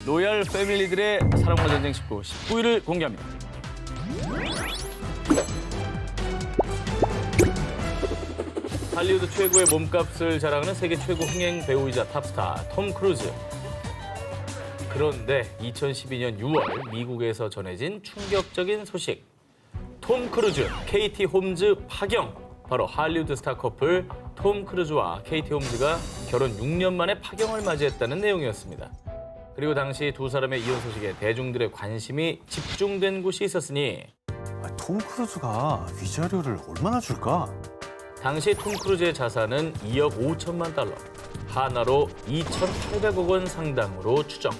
로얄 패밀리들의 사랑과 전쟁 19일 공개합니다. 할리우드 최고의 몸값을 자랑하는 세계 최고 흥행 배우이자 탑스타 톰 크루즈. 그런데 2012년 6월 미국에서 전해진 충격적인 소식. 톰 크루즈, 케이티 홈즈 파경. 바로 할리우드 스타 커플 톰 크루즈와 케이티 홈즈가 결혼 6년 만에 파경을 맞이했다는 내용이었습니다. 그리고 당시 두 사람의 이혼 소식에 대중들의 관심이 집중된 곳이 있었으니 톰 크루즈가 위자료를 얼마나 줄까? 당시 톰 크루즈의 자산은 2억 5천만 달러, 하나로 2,800억 원 상당으로 추정.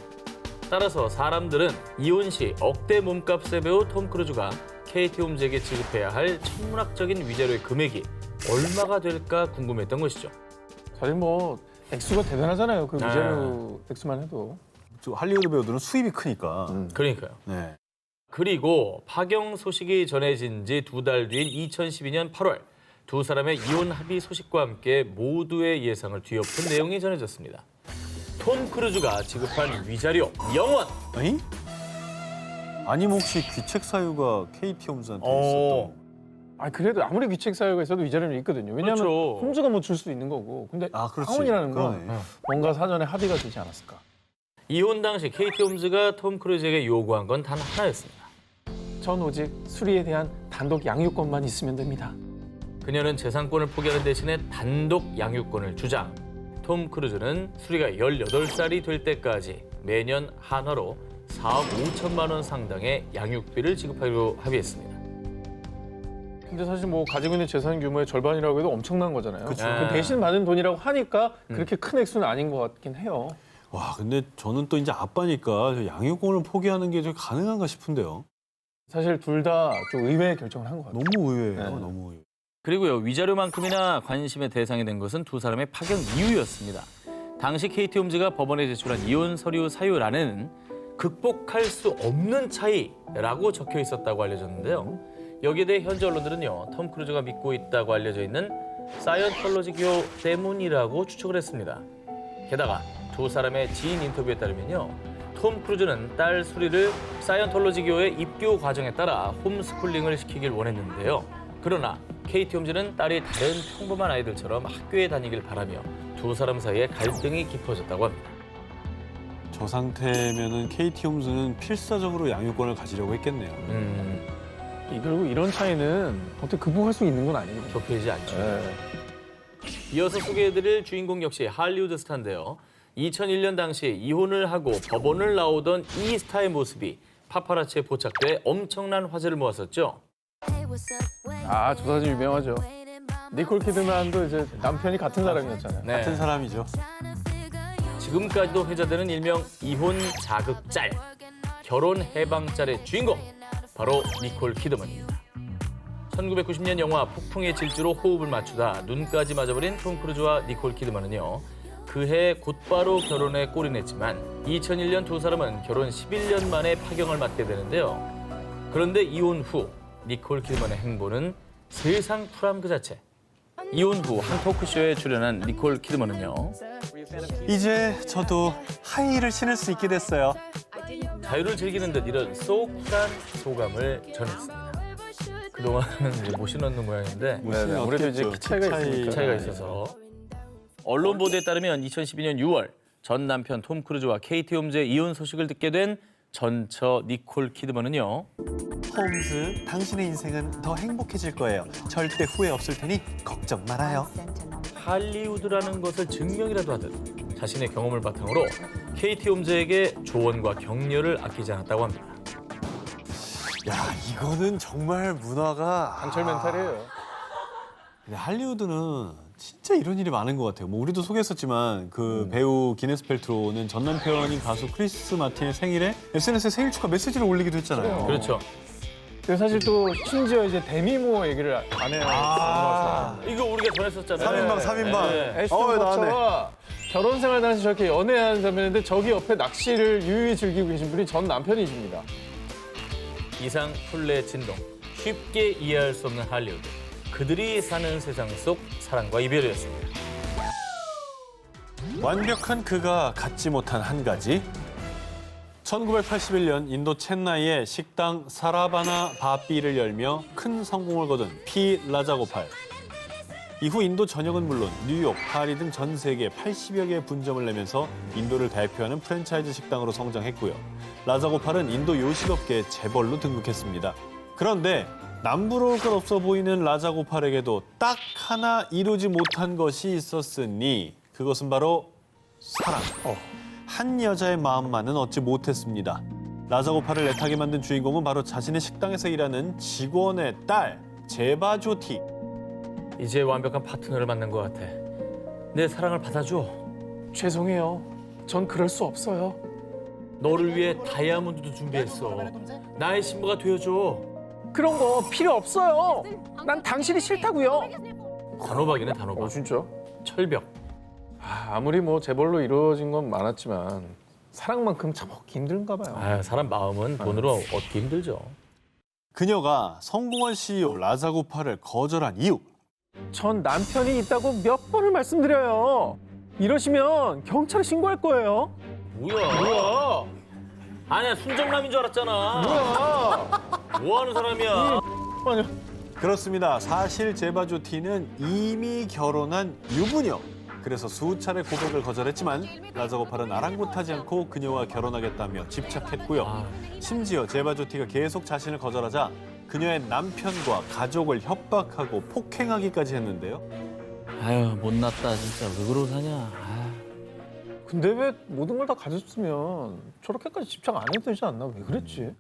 따라서 사람들은 이혼 시 억대 몸값의 배우 톰 크루즈가 케이티 홈즈에게 지급해야 할 천문학적인 위자료의 금액이 얼마가 될까 궁금했던 것이죠. 사실 뭐 액수가 대단하잖아요. 그 위자료 액수만 해도. 저 할리우드 배우들은 수입이 크니까. 그러니까요. 네. 그리고 파경 소식이 전해진 지 2달 뒤인 2012년 8월 두 사람의 이혼 합의 소식과 함께 모두의 예상을 뒤엎은 내용이 전해졌습니다. 톰 크루즈가 지급한 위자료 0원. 아니? 아니면 혹시 귀책 사유가 케이티 홈즈한테 어. 있었던? 아 그래도 아무리 귀책 사유가 있어도 위자료는 있거든요. 왜냐하면 그렇죠. 홈즈가 뭐 줄 수도 있는 거고. 근데 아, 그렇지. 황혼이라는 건 그러네. 뭔가 사전에 합의가 되지 않았을까. 이혼 당시 케이티 홈즈가 톰 크루즈에게 요구한 건 단 하나였습니다. 전 오직 수리에 대한 단독 양육권만 있으면 됩니다. 그녀는 재산권을 포기하는 대신에 단독 양육권을 주장. 톰 크루즈는 수리가 18살이 될 때까지 매년 한화로 4억 5천만 원 상당의 양육비를 지급하기로 합의했습니다. 근데 사실 뭐 가지고 있는 재산 규모의 절반이라고 해도 엄청난 거잖아요. 그쵸. 그 대신 받는 돈이라고 하니까 그렇게 큰 액수는 아닌 것 같긴 해요. 와, 근데 저는 또 이제 아빠니까 저 양육권을 포기하는 게 좀 가능한가 싶은데요. 사실 둘 다 좀 의외의 결정을 한 것 같아요. 너무 의외예요. 네. 너무 의외. 그리고요, 위자료만큼이나 관심의 대상이 된 것은 두 사람의 파경 이유였습니다. 당시 케이티 홈즈가 법원에 제출한 이혼 서류 사유란에는 극복할 수 없는 차이라고 적혀 있었다고 알려졌는데요. 여기에 대해 현지 언론들은요, 톰 크루즈가 믿고 있다고 알려져 있는 사이언톨로지교 때문이라고 추측을 했습니다. 게다가 두 사람의 지인 인터뷰에 따르면요, 톰 크루즈는 딸 수리를 사이언톨로지교의 입교 과정에 따라 홈스쿨링을 시키길 원했는데요. 그러나 케이티 홈즈는 딸이 다른 평범한 아이들처럼 학교에 다니길 바라며 두 사람 사이에 갈등이 깊어졌다고 합니다. 저 상태면은 케이티 홈즈는 필사적으로 양육권을 가지려고 했겠네요. 결국 이런 차이는 어떻게 극복할 수 있는 건 아니거든요. 좁혀지지 않죠. 네. 이어서 소개해드릴 주인공 역시 할리우드 스타인데요. 2001년 당시 이혼을 하고 법원을 나오던 이 스타의 모습이 파파라치에 포착돼 엄청난 화제를 모았었죠. 아, 저 사진 유명하죠. 니콜 키드만도 이제 남편이 같은 사람이었잖아요. 네. 같은 사람이죠. 지금까지도 회자되는 일명 이혼 자극짤, 결혼 해방짤의 주인공, 바로 니콜 키드만입니다. 1990년 영화 폭풍의 질주로 호흡을 맞추다 눈까지 맞아버린 톰 크루즈와 니콜 키드만은요, 그해 곧바로 결혼에 골인했지만 2001년 두 사람은 결혼 11년 만에 파경을 맞게 되는데요. 그런데 이혼 후 니콜 키드만의 행보는 세상 푸람 그 자체. 이혼 후 한 토크쇼에 출연한 니콜 키드만은요, 이제 저도 하이힐을 신을 수 있게 됐어요. 자유를 즐기는 듯 이런 쏘쿨한 소감을 전했습니다. 그동안은 이제 못 신었는 모양인데 네, 아무래도 이제 키 차이가 있으니까. 차이가 있어서. 언론 보도에 따르면 2012년 6월 전 남편 톰 크루즈와 케이티 홈즈의 이혼 소식을 듣게 된 전처 니콜 키드만은요, 홈즈, 당신의 인생은 더 행복해질 거예요. 절대 후회 없을 테니 걱정 말아요. 할리우드라는 것을 증명이라도 하듯 자신의 경험을 바탕으로 케이티 홈즈에게 조언과 격려를 아끼지 않았다고 합니다. 야, 이거는 정말 문화가 강철 멘탈이에요. 근데 할리우드는 진짜 이런 일이 많은 것 같아요. 뭐 우리도 소개했었지만 그 배우 기네스 펠트로는 전 남편인 가수 크리스 마틴의 생일에 SNS에 생일 축하 메시지를 올리기도 했잖아요. 그렇죠. 그리고 사실 또 심지어 이제 데미 무어 얘기를 안 해요. 이거 우리가 전했었잖아요. 3인방, 3인방. 네. 애쉬턴 버처가 결혼 생활 당시 저렇게 연애하는 장면인데 저기 옆에 낚시를 유유히 즐기고 계신 분이 전 남편이십니다. 이상 풀레 진동. 쉽게 이해할 수 없는 할리우드. 그들이 사는 세상 속 사랑과 이별이었습니다. 완벽한 그가 갖지 못한 한 가지. 1981년 인도 첸나이에 식당 사라바나 바삐를 열며 큰 성공을 거둔 P. 라자고팔. 이후 인도 전역은 물론 뉴욕, 파리 등 전 세계 80여 개의 분점을 내면서 인도를 대표하는 프랜차이즈 식당으로 성장했고요. 라자고팔은 인도 요식업계의 재벌로 등극했습니다. 그런데 남부러울 것 없어 보이는 라자고팔에게도 딱 하나 이루지 못한 것이 있었으니 그것은 바로 사랑. 한 여자의 마음만은 얻지 못했습니다. 라자고팔을 애타게 만든 주인공은 바로 자신의 식당에서 일하는 직원의 딸, 제바조티. 이제 완벽한 파트너를 만난 것 같아. 내 사랑을 받아줘. 죄송해요. 전 그럴 수 없어요. 너를 위해 다이아몬드도 준비했어. 나의 신부가 되어줘. 그런 거 필요 없어요. 난 당신이 싫다고요. 단호박이네 단호박. 진짜? 철벽. 아무리 뭐 재벌로 이루어진 건 많았지만 사랑만큼 참 얻기 힘든가 봐요. 아, 사람 마음은 돈으로 얻기 힘들죠. 그녀가 성공한 CEO 라자고팔을 거절한 이유. 전 남편이 있다고 몇 번을 말씀드려요. 이러시면 경찰에 신고할 거예요. 뭐야? 아니야 순정남인 줄 알았잖아. 뭐야? 뭐 하는 사람이야? 그렇습니다. 사실 제바조티는 이미 결혼한 유부녀. 그래서 수차례 고백을 거절했지만 라자고팔은 아랑곳하지 않고 그녀와 결혼하겠다며 집착했고요. 심지어 제바조티가 계속 자신을 거절하자 그녀의 남편과 가족을 협박하고 폭행하기까지 했는데요. 아유 못났다 진짜. 왜 그러고 사냐. 근데 왜 모든 걸 다 가졌으면 저렇게까지 집착 안 해도 되지 않나? 왜 그랬지?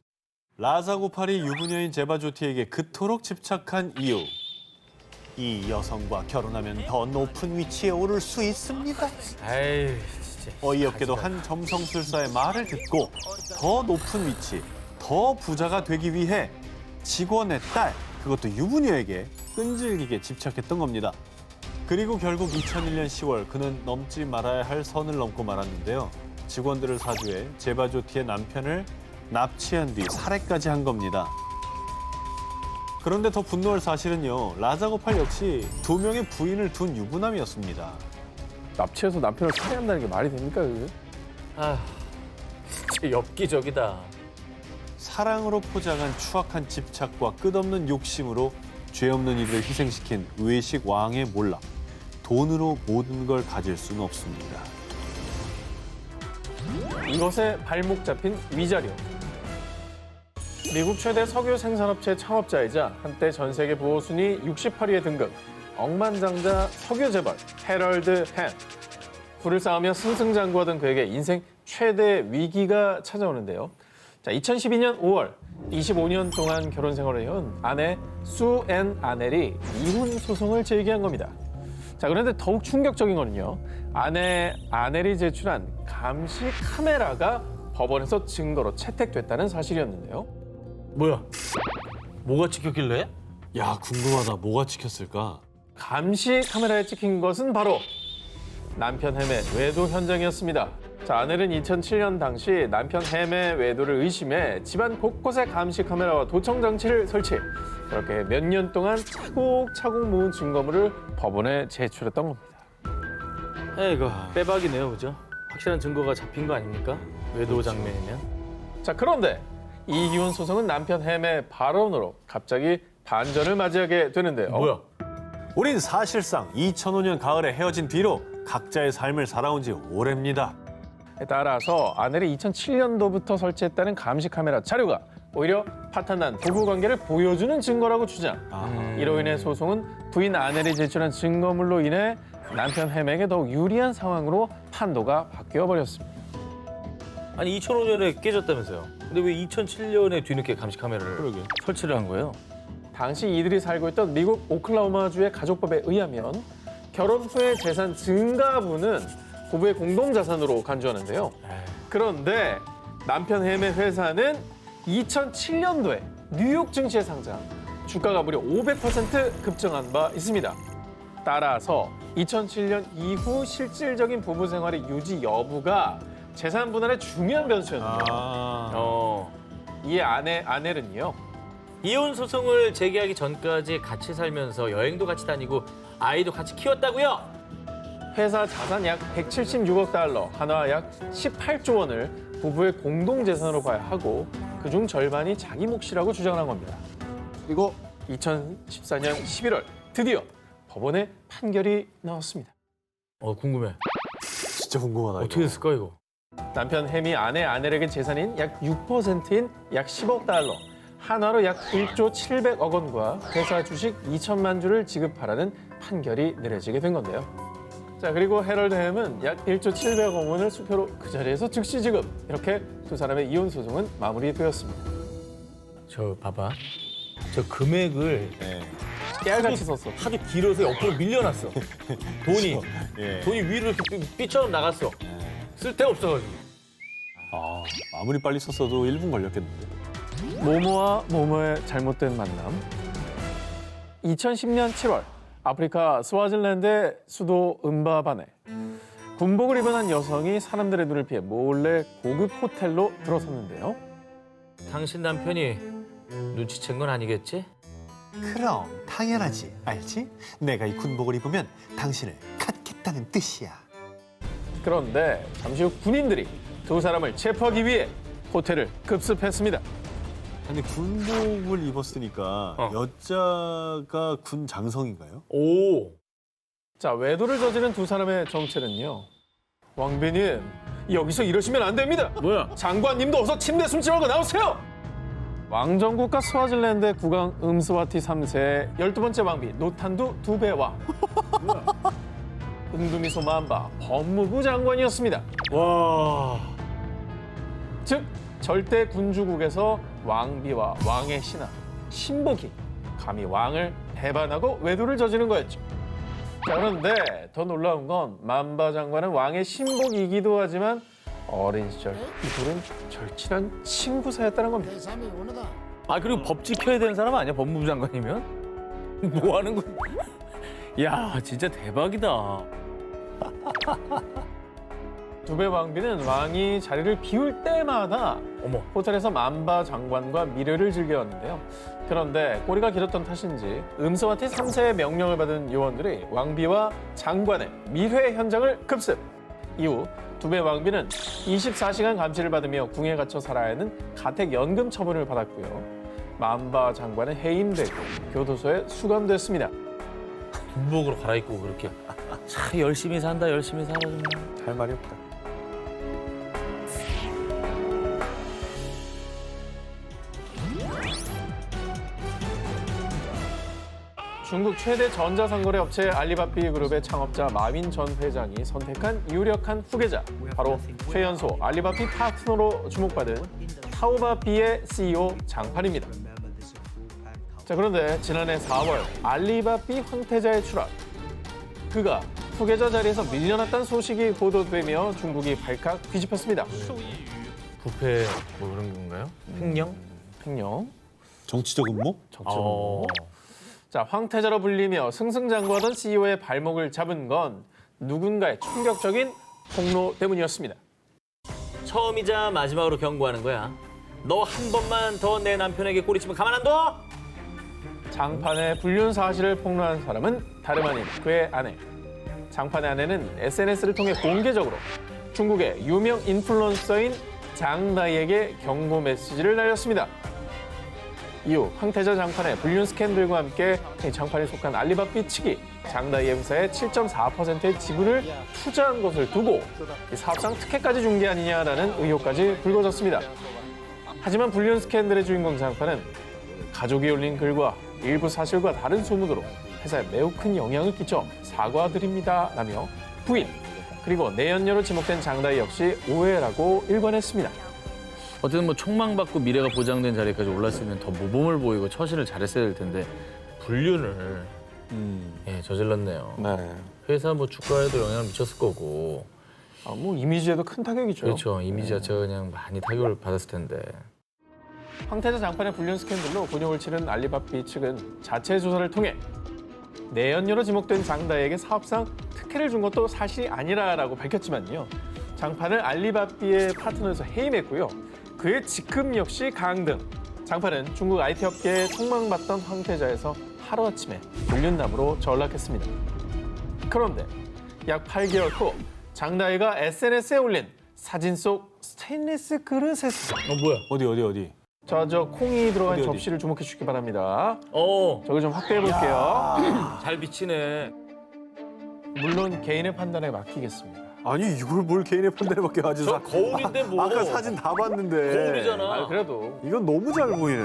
라자고팔이 유부녀인 제바조티에게 그토록 집착한 이유. 이 여성과 결혼하면 더 높은 위치에 오를 수 있습니다. 아이 진짜. 어이없게도 한 점성술사의 말을 듣고 더 높은 위치, 더 부자가 되기 위해 직원의 딸, 그것도 유부녀에게 끈질기게 집착했던 겁니다. 그리고 결국 2001년 10월 그는 넘지 말아야 할 선을 넘고 말았는데요. 직원들을 사주해 제바조티의 남편을 납치한 뒤 살해까지 한 겁니다. 그런데 더 분노할 사실은요. 라자고팔 역시 2명의 부인을 둔 유부남이었습니다. 납치해서 남편을 살해한다는 게 말이 됩니까? 그게? 아 진짜 엽기적이다. 사랑으로 포장한 추악한 집착과 끝없는 욕심으로 죄 없는 이들을 희생시킨 외식 왕의 몰락. 돈으로 모든 걸 가질 수는 없습니다. 이것에 발목 잡힌 위자료. 미국 최대 석유 생산업체 창업자이자 한때 전 세계 부호 순위 68위에 등극, 억만장자 석유 재벌 해럴드 헨. 부를 쌓으며 승승장구하던 그에게 인생 최대 위기가 찾아오는데요. 자, 2012년 5월 25년 동안 결혼 생활을 해온 아내 수앤 아넬이 이혼 소송을 제기한 겁니다. 자, 그런데 더욱 충격적인 거는요. 아내 아넬이 제출한 감시 카메라가 법원에서 증거로 채택됐다는 사실이었는데요. 뭐야? 뭐가 찍혔길래? 야, 궁금하다. 뭐가 찍혔을까? 감시 카메라에 찍힌 것은 바로 남편 햄의 외도 현장이었습니다. 자, 아넬은 2007년 당시 남편 햄의 외도를 의심해 집안 곳곳에 감시 카메라와 도청 장치를 설치. 그렇게 몇 년 동안 차곡차곡 모은 증거물을 법원에 제출했던 겁니다. 에이구 빼박이네요, 그죠? 확실한 증거가 잡힌 거 아닙니까? 외도 장면이면. 자, 그런데 이 이혼 소송은 남편 햄의 발언으로 갑자기 반전을 맞이하게 되는데요. 뭐야? 우린 사실상 2005년 가을에 헤어진 뒤로 각자의 삶을 살아온 지 오래입니다. 따라서 아넬이 2007년도부터 설치했다는 감시 카메라 자료가 오히려 파탄난 부부 관계를 보여주는 증거라고 주장. 이로 인해 소송은 부인 아넬이 제출한 증거물로 인해 남편 햄에게 더욱 유리한 상황으로 판도가 바뀌어 버렸습니다. 아니 2005년에 깨졌다면서요? 근데 왜 2007년에 뒤늦게 감시 카메라를 설치를 한 거예요? 당시 이들이 살고 있던 미국 오클라호마주의 가족법에 의하면 결혼 후의 재산 증가분은 부부의 공동자산으로 간주하는데요. 그런데 남편 햄의 회사는 2007년도에 뉴욕 증시에 상장, 주가가 무려 500% 급증한 바 있습니다. 따라서 2007년 이후 실질적인 부부 생활의 유지 여부가 재산 분할의 중요한 변수였는데요. 이에 아넬은요. 이혼 소송을 제기하기 전까지 같이 살면서 여행도 같이 다니고 아이도 같이 키웠다고요? 회사 자산 약 176억 달러, 한화 약 18조 원을 부부의 공동 재산으로 봐야 하고 그중 절반이 자기 몫이라고 주장한 겁니다. 그리고 2014년 11월 드디어 법원에 판결이 나왔습니다. 궁금해. 진짜 궁금하다. 어떻게 됐을까 이거? 남편 햄이 아내 아넬에게 재산인 약 6%인 약 10억 달러, 한화로 약 1조 700억 원과 회사 주식 2천만 주를 지급하라는 판결이 내려지게 된 건데요. 자, 그리고 해럴드 햄은 약 1조 700억 원을 수표로 그 자리에서 즉시 지급. 이렇게 두 사람의 이혼 소송은 마무리되었습니다. 저 봐봐. 저 금액을 네. 깨알같이 썼어. 하도 길어서 옆으로 밀려났어. 돈이. 예. 돈이 위로 이렇게 삐처럼 나갔어. 쓸데가 없어가지고. 아, 아무리 빨리 썼어도 1분 걸렸겠는데. 모모와 모모의 잘못된 만남. 2010년 7월 아프리카 스와질랜드의 수도 음바바네. 군복을 입은 한 여성이 사람들의 눈을 피해 몰래 고급 호텔로 들어섰는데요. 당신 남편이 눈치챈 건 아니겠지? 그럼 당연하지. 알지? 내가 이 군복을 입으면 당신을 갖겠다는 뜻이야. 그런데 잠시 후 군인들이 두 사람을 체포하기 위해 호텔을 급습했습니다. 근데 군복을 입었으니까 여자가 군 장성인가요? 오. 자, 외도를 저지른 두 사람의 정체는요. 왕비님, 여기서 이러시면 안 됩니다. 뭐야? 장관님도 어서 침대 숨지 말고 나오세요. 왕정국가 스와질랜드의 국왕 음스와티 3세의 12번째 왕비 노탄두 두베와 은두미소 만바 법무부 장관이었습니다. 와. 즉 절대 군주국에서 왕비와 왕의 신하 신복이 감히 왕을 배반하고 외도를 저지른 거였죠. 자, 그런데 더 놀라운 건 만바 장관은 왕의 신복이기도 하지만 어린 시절 이 둘은 절친한 친구 사이였다는 겁니다. 아 그리고 법 지켜야 되는 사람 아니야? 법무부 장관이면? 뭐 하는 거야? 야 진짜 대박이다. 두배 왕비는 왕이 자리를 비울 때마다 어머. 호텔에서 만바 장관과 미래를 즐겨왔는데요. 그런데 꼬리가 길었던 탓인지 음스와티 3세의 명령을 받은 요원들이 왕비와 장관의 밀회 현장을 급습. 이후 두배 왕비는 24시간 감시를 받으며 궁에 갇혀 살아야 하는 가택연금 처분을 받았고요. 만바 장관은 해임되고 교도소에 수감됐습니다. 군복으로 갈아입고 그렇게 참 열심히 산다 열심히 살아 정말. 할 말이 없다. 중국 최대 전자상거래 업체 알리바비 그룹의 창업자 마윈 전 회장이 선택한 유력한 후계자, 바로 최연소 알리바비 파트너로 주목받은 타오바비의 CEO 장판입니다. 자, 그런데 지난해 4월 알리바비 황태자의 추락. 그가 후계자 자리에서 밀려났다는 소식이 보도되며 중국이 발칵 뒤집혔습니다. 부패 뭐 그런 건가요? 횡령? 횡령, 정치적 음모? 정치범. 자, 황태자로 불리며 승승장구하던 CEO의 발목을 잡은 건 누군가의 충격적인 폭로 때문이었습니다. 처음이자 마지막으로 경고하는 거야. 너 한 번만 더 내 남편에게 꼬리치면 가만 안 둬? 장판의 불륜 사실을 폭로한 사람은 다름 아닌 그의 아내. 장판의 아내는 SNS를 통해 공개적으로 중국의 유명 인플루언서인 장다이에게 경고 메시지를 날렸습니다. 이후 황태자 장판의 불륜 스캔들과 함께 장판에 속한 알리바비 측이 장다이의 회사에 7.4%의 지분을 투자한 것을 두고 사업상 특혜까지 준 게 아니냐라는 의혹까지 불거졌습니다. 하지만 불륜 스캔들의 주인공 장판은 가족이 올린 글과 일부 사실과 다른 소문으로 회사에 매우 큰 영향을 끼쳐 사과드립니다라며 부인 그리고 내연녀로 지목된 장다이 역시 오해라고 일관했습니다. 어쨌든 뭐 총망받고 미래가 보장된 자리까지 올랐으면 더 모범을 보이고 처신을 잘했어야 될 텐데 불륜을 예, 저질렀네요. 네. 회사 뭐 주가에도 영향을 미쳤을 거고. 뭐 이미지에도 큰 타격이죠. 그렇죠. 이미지 자체가 그냥 많이 타격을 받았을 텐데. 황태자 장판의 불륜 스캔들로 곤욕을 치른 알리바비 측은 자체 조사를 통해 내연녀로 지목된 장다이에게 사업상 특혜를 준 것도 사실이 아니라라고 밝혔지만요. 장판을 알리바비의 파트너에서 해임했고요. 그의 직급 역시 강등. 장판은 중국 IT 업계에 촉망받던 황태자에서 하루아침에 불륜남으로 전락했습니다. 그런데 약 8개월 후 장다이가 SNS에 올린 사진 속 스테인리스 그릇에서 뭐야? 어디? 저 콩이 들어간 어디? 접시를 주목해 주시기 바랍니다. 어, 저걸 좀 확대해 볼게요. 잘 비치네. 물론 개인의 판단에 맡기겠습니다. 아니 이걸 뭘 개인의 판단에 밖에 하지? 저 거울인데 뭐. 아까 사진 다 봤는데. 거울이잖아. 그래도 이건 너무 잘 보이네.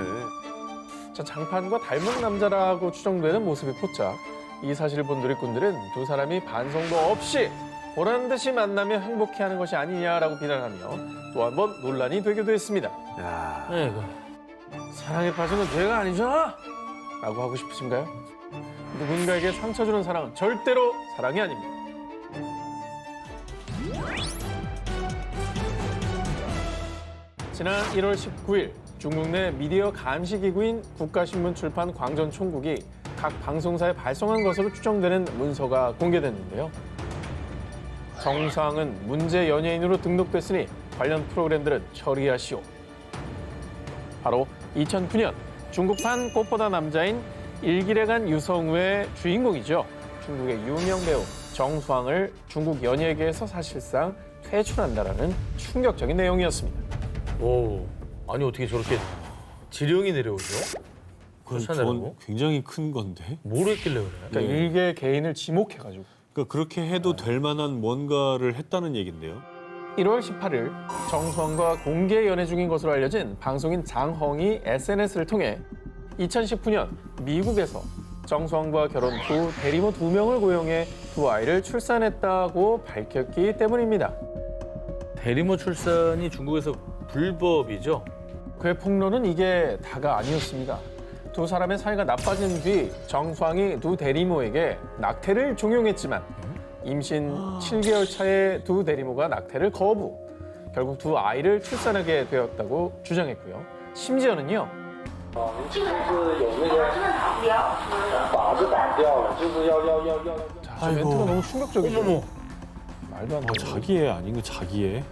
자, 장판과 닮은 남자라고 추정되는 모습이 포착. 이 사실을 본 누리꾼들은 두 사람이 반성도 없이 보란 듯이 만나며 행복해하는 것이 아니냐라고 비난하며 또 한 번 논란이 되기도 했습니다. 야. 아이고. 사랑에 빠진 건 죄가 아니잖아! 라고 하고 싶으신가요? 누군가에게 상처 주는 사랑은 절대로 사랑이 아닙니다. 지난 1월 19일 중국 내 미디어 감시기구인 국가신문 출판 광전총국이 각 방송사에 발송한 것으로 추정되는 문서가 공개됐는데요. 정상은 문제 연예인으로 등록됐으니 관련 프로그램들은 처리하시오. 바로 2009년 중국판 꽃보다 남자인 일기래간 유성우의 주인공이죠. 중국의 유명 배우 정수왕을 중국 연예계에서 사실상 퇴출한다라는 충격적인 내용이었습니다. 오, 아니 어떻게 저렇게 지령이 내려오죠? 그건 굉장히 큰 건데. 뭘 했길래 그래? 그러니까 일개 개인을 지목해가지고. 그러니까 그렇게 해도 될 만한 뭔가를 했다는 얘긴데요. 1월 18일 정수왕과 공개 연애 중인 것으로 알려진 방송인 장헝이 SNS를 통해 2019년 미국에서 정수왕과 결혼 후 대리모 2명을 고용해 두 아이를 출산했다고 밝혔기 때문입니다. 대리모 출산이 중국에서 불법이죠? 그의 폭로는 이게 다가 아니었습니다. 두 사람의 사이가 나빠진 뒤 정수왕이 두 대리모에게 낙태를 종용했지만 임신 7개월 차에 두 대리모가 낙태를 거부. 결국 두 아이를 출산하게 되었다고 주장했고요. 심지어는요. 자, 저 아이고. 멘트가 너무 충격적이죠. 어머머. 말도 안 되는. 자기 애 아닌 거 자기 애?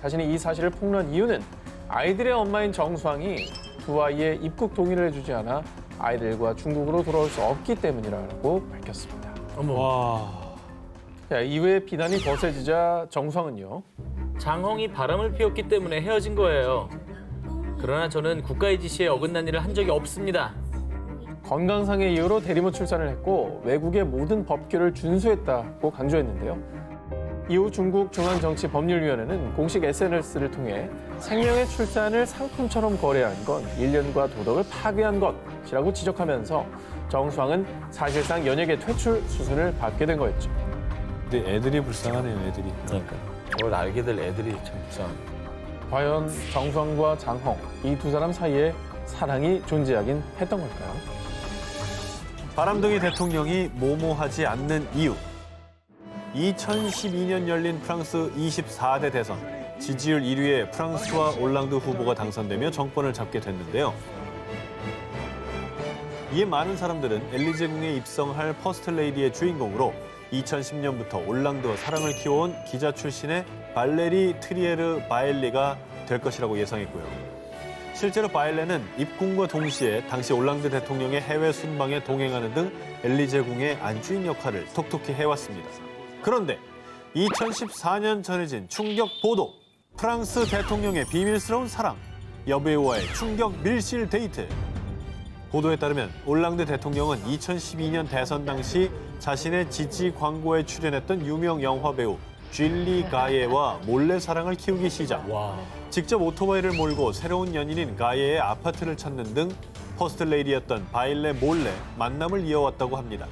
자신이 이 사실을 폭로한 이유는 아이들의 엄마인 정수왕이 두 아이의 입국 동의를 해주지 않아 아이들과 중국으로 돌아올 수 없기 때문이라고 밝혔습니다. 와. 자, 이후에 비난이 거세지자 정수왕은요. 장헝이 바람을 피웠기 때문에 헤어진 거예요. 그러나 저는 국가의 지시에 어긋난 일을 한 적이 없습니다. 건강상의 이유로 대리모 출산을 했고 외국의 모든 법규를 준수했다고 강조했는데요. 이후 중국 중앙정치법률위원회는 공식 SNS를 통해 생명의 출산을 상품처럼 거래한 건 인륜과 도덕을 파괴한 것이라고 지적하면서 정수왕은 사실상 연예계 퇴출 수순을 밟게 된 거였죠. 근데 애들이 불쌍하네요, 애들이. 그러니까 그걸 알게 될 애들이 참 불쌍합니다. 과연 정수왕과 장헝 이 두 사람 사이에 사랑이 존재하긴 했던 걸까요? 바람둥이 대통령이 모모하지 않는 이유. 2012년 열린 프랑스 24대 대선. 지지율 1위의 프랑스와 올랑드 후보가 당선되며 정권을 잡게 됐는데요. 이에 많은 사람들은 엘리제궁에 입성할 퍼스트레이디의 주인공으로 2010년부터 올랑드와 사랑을 키워온 기자 출신의 발레리 트리에르 바엘리가 될 것이라고 예상했고요. 실제로 바엘레는 입궁과 동시에 당시 올랑드 대통령의 해외 순방에 동행하는 등 엘리제궁의 안주인 역할을 톡톡히 해왔습니다. 그런데 2014년 전해진 충격 보도, 프랑스 대통령의 비밀스러운 사랑, 여배우와의 충격 밀실 데이트. 보도에 따르면 올랑드 대통령은 2012년 대선 당시 자신의 지지 광고에 출연했던 유명 영화 배우 쥘리 가예와 몰래 사랑을 키우기 시작. 와. 직접 오토바이를 몰고 새로운 연인인 가예의 아파트를 찾는 등 퍼스트레이디였던 바일레 몰래 만남을 이어왔다고 합니다.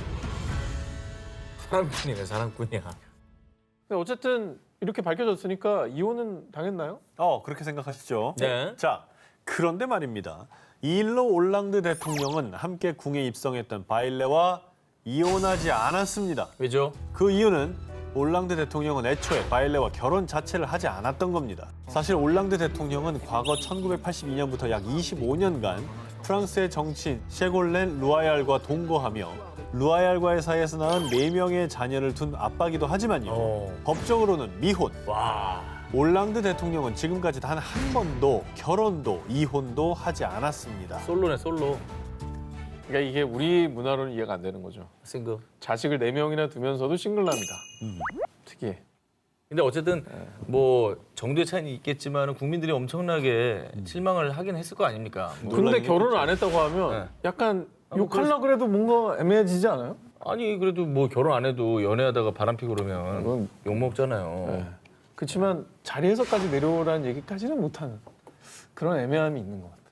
사랑꾼이네, 사랑꾼이야. 근데 어쨌든 이렇게 밝혀졌으니까 이혼은 당했나요? 그렇게 생각하시죠? 네. 자, 그런데 말입니다. 이 일로 올랑드 대통령은 함께 궁에 입성했던 바일레와 이혼하지 않았습니다. 왜죠? 그 이유는 올랑드 대통령은 애초에 바일레와 결혼 자체를 하지 않았던 겁니다. 사실 올랑드 대통령은 과거 1982년부터 약 25년간 프랑스의 정치인 셰골렌 루아얄과 동거하며 루아얄과의 사이에서 낳은 4명의 자녀를 둔 아빠기도 하지만요. 법적으로는 미혼. 와. 올랑드 대통령은 지금까지 단 한 번도 결혼도 이혼도 하지 않았습니다. 솔로네, 솔로. 그러니까 이게 우리 문화로는 이해가 안 되는 거죠. 싱글. 자식을 4명이나 두면서도 싱글랍니다. 특이해. 근데 어쨌든 뭐 정도의 차이는 있겠지만 국민들이 엄청나게 실망을 하긴 했을 거 아닙니까? 뭐. 근데 논란이 결혼을 안 했다고 하면 네. 약간 뭐 욕하려고 그래도 뭔가 애매해지지 않아요? 아니 그래도 뭐 결혼 안 해도 연애하다가 바람 피고 그러면 그건- 욕 먹잖아요. 네. 그렇지만 자리에서까지 내려오라는 얘기까지는 못하는 그런 애매함이 있는 것 같아요.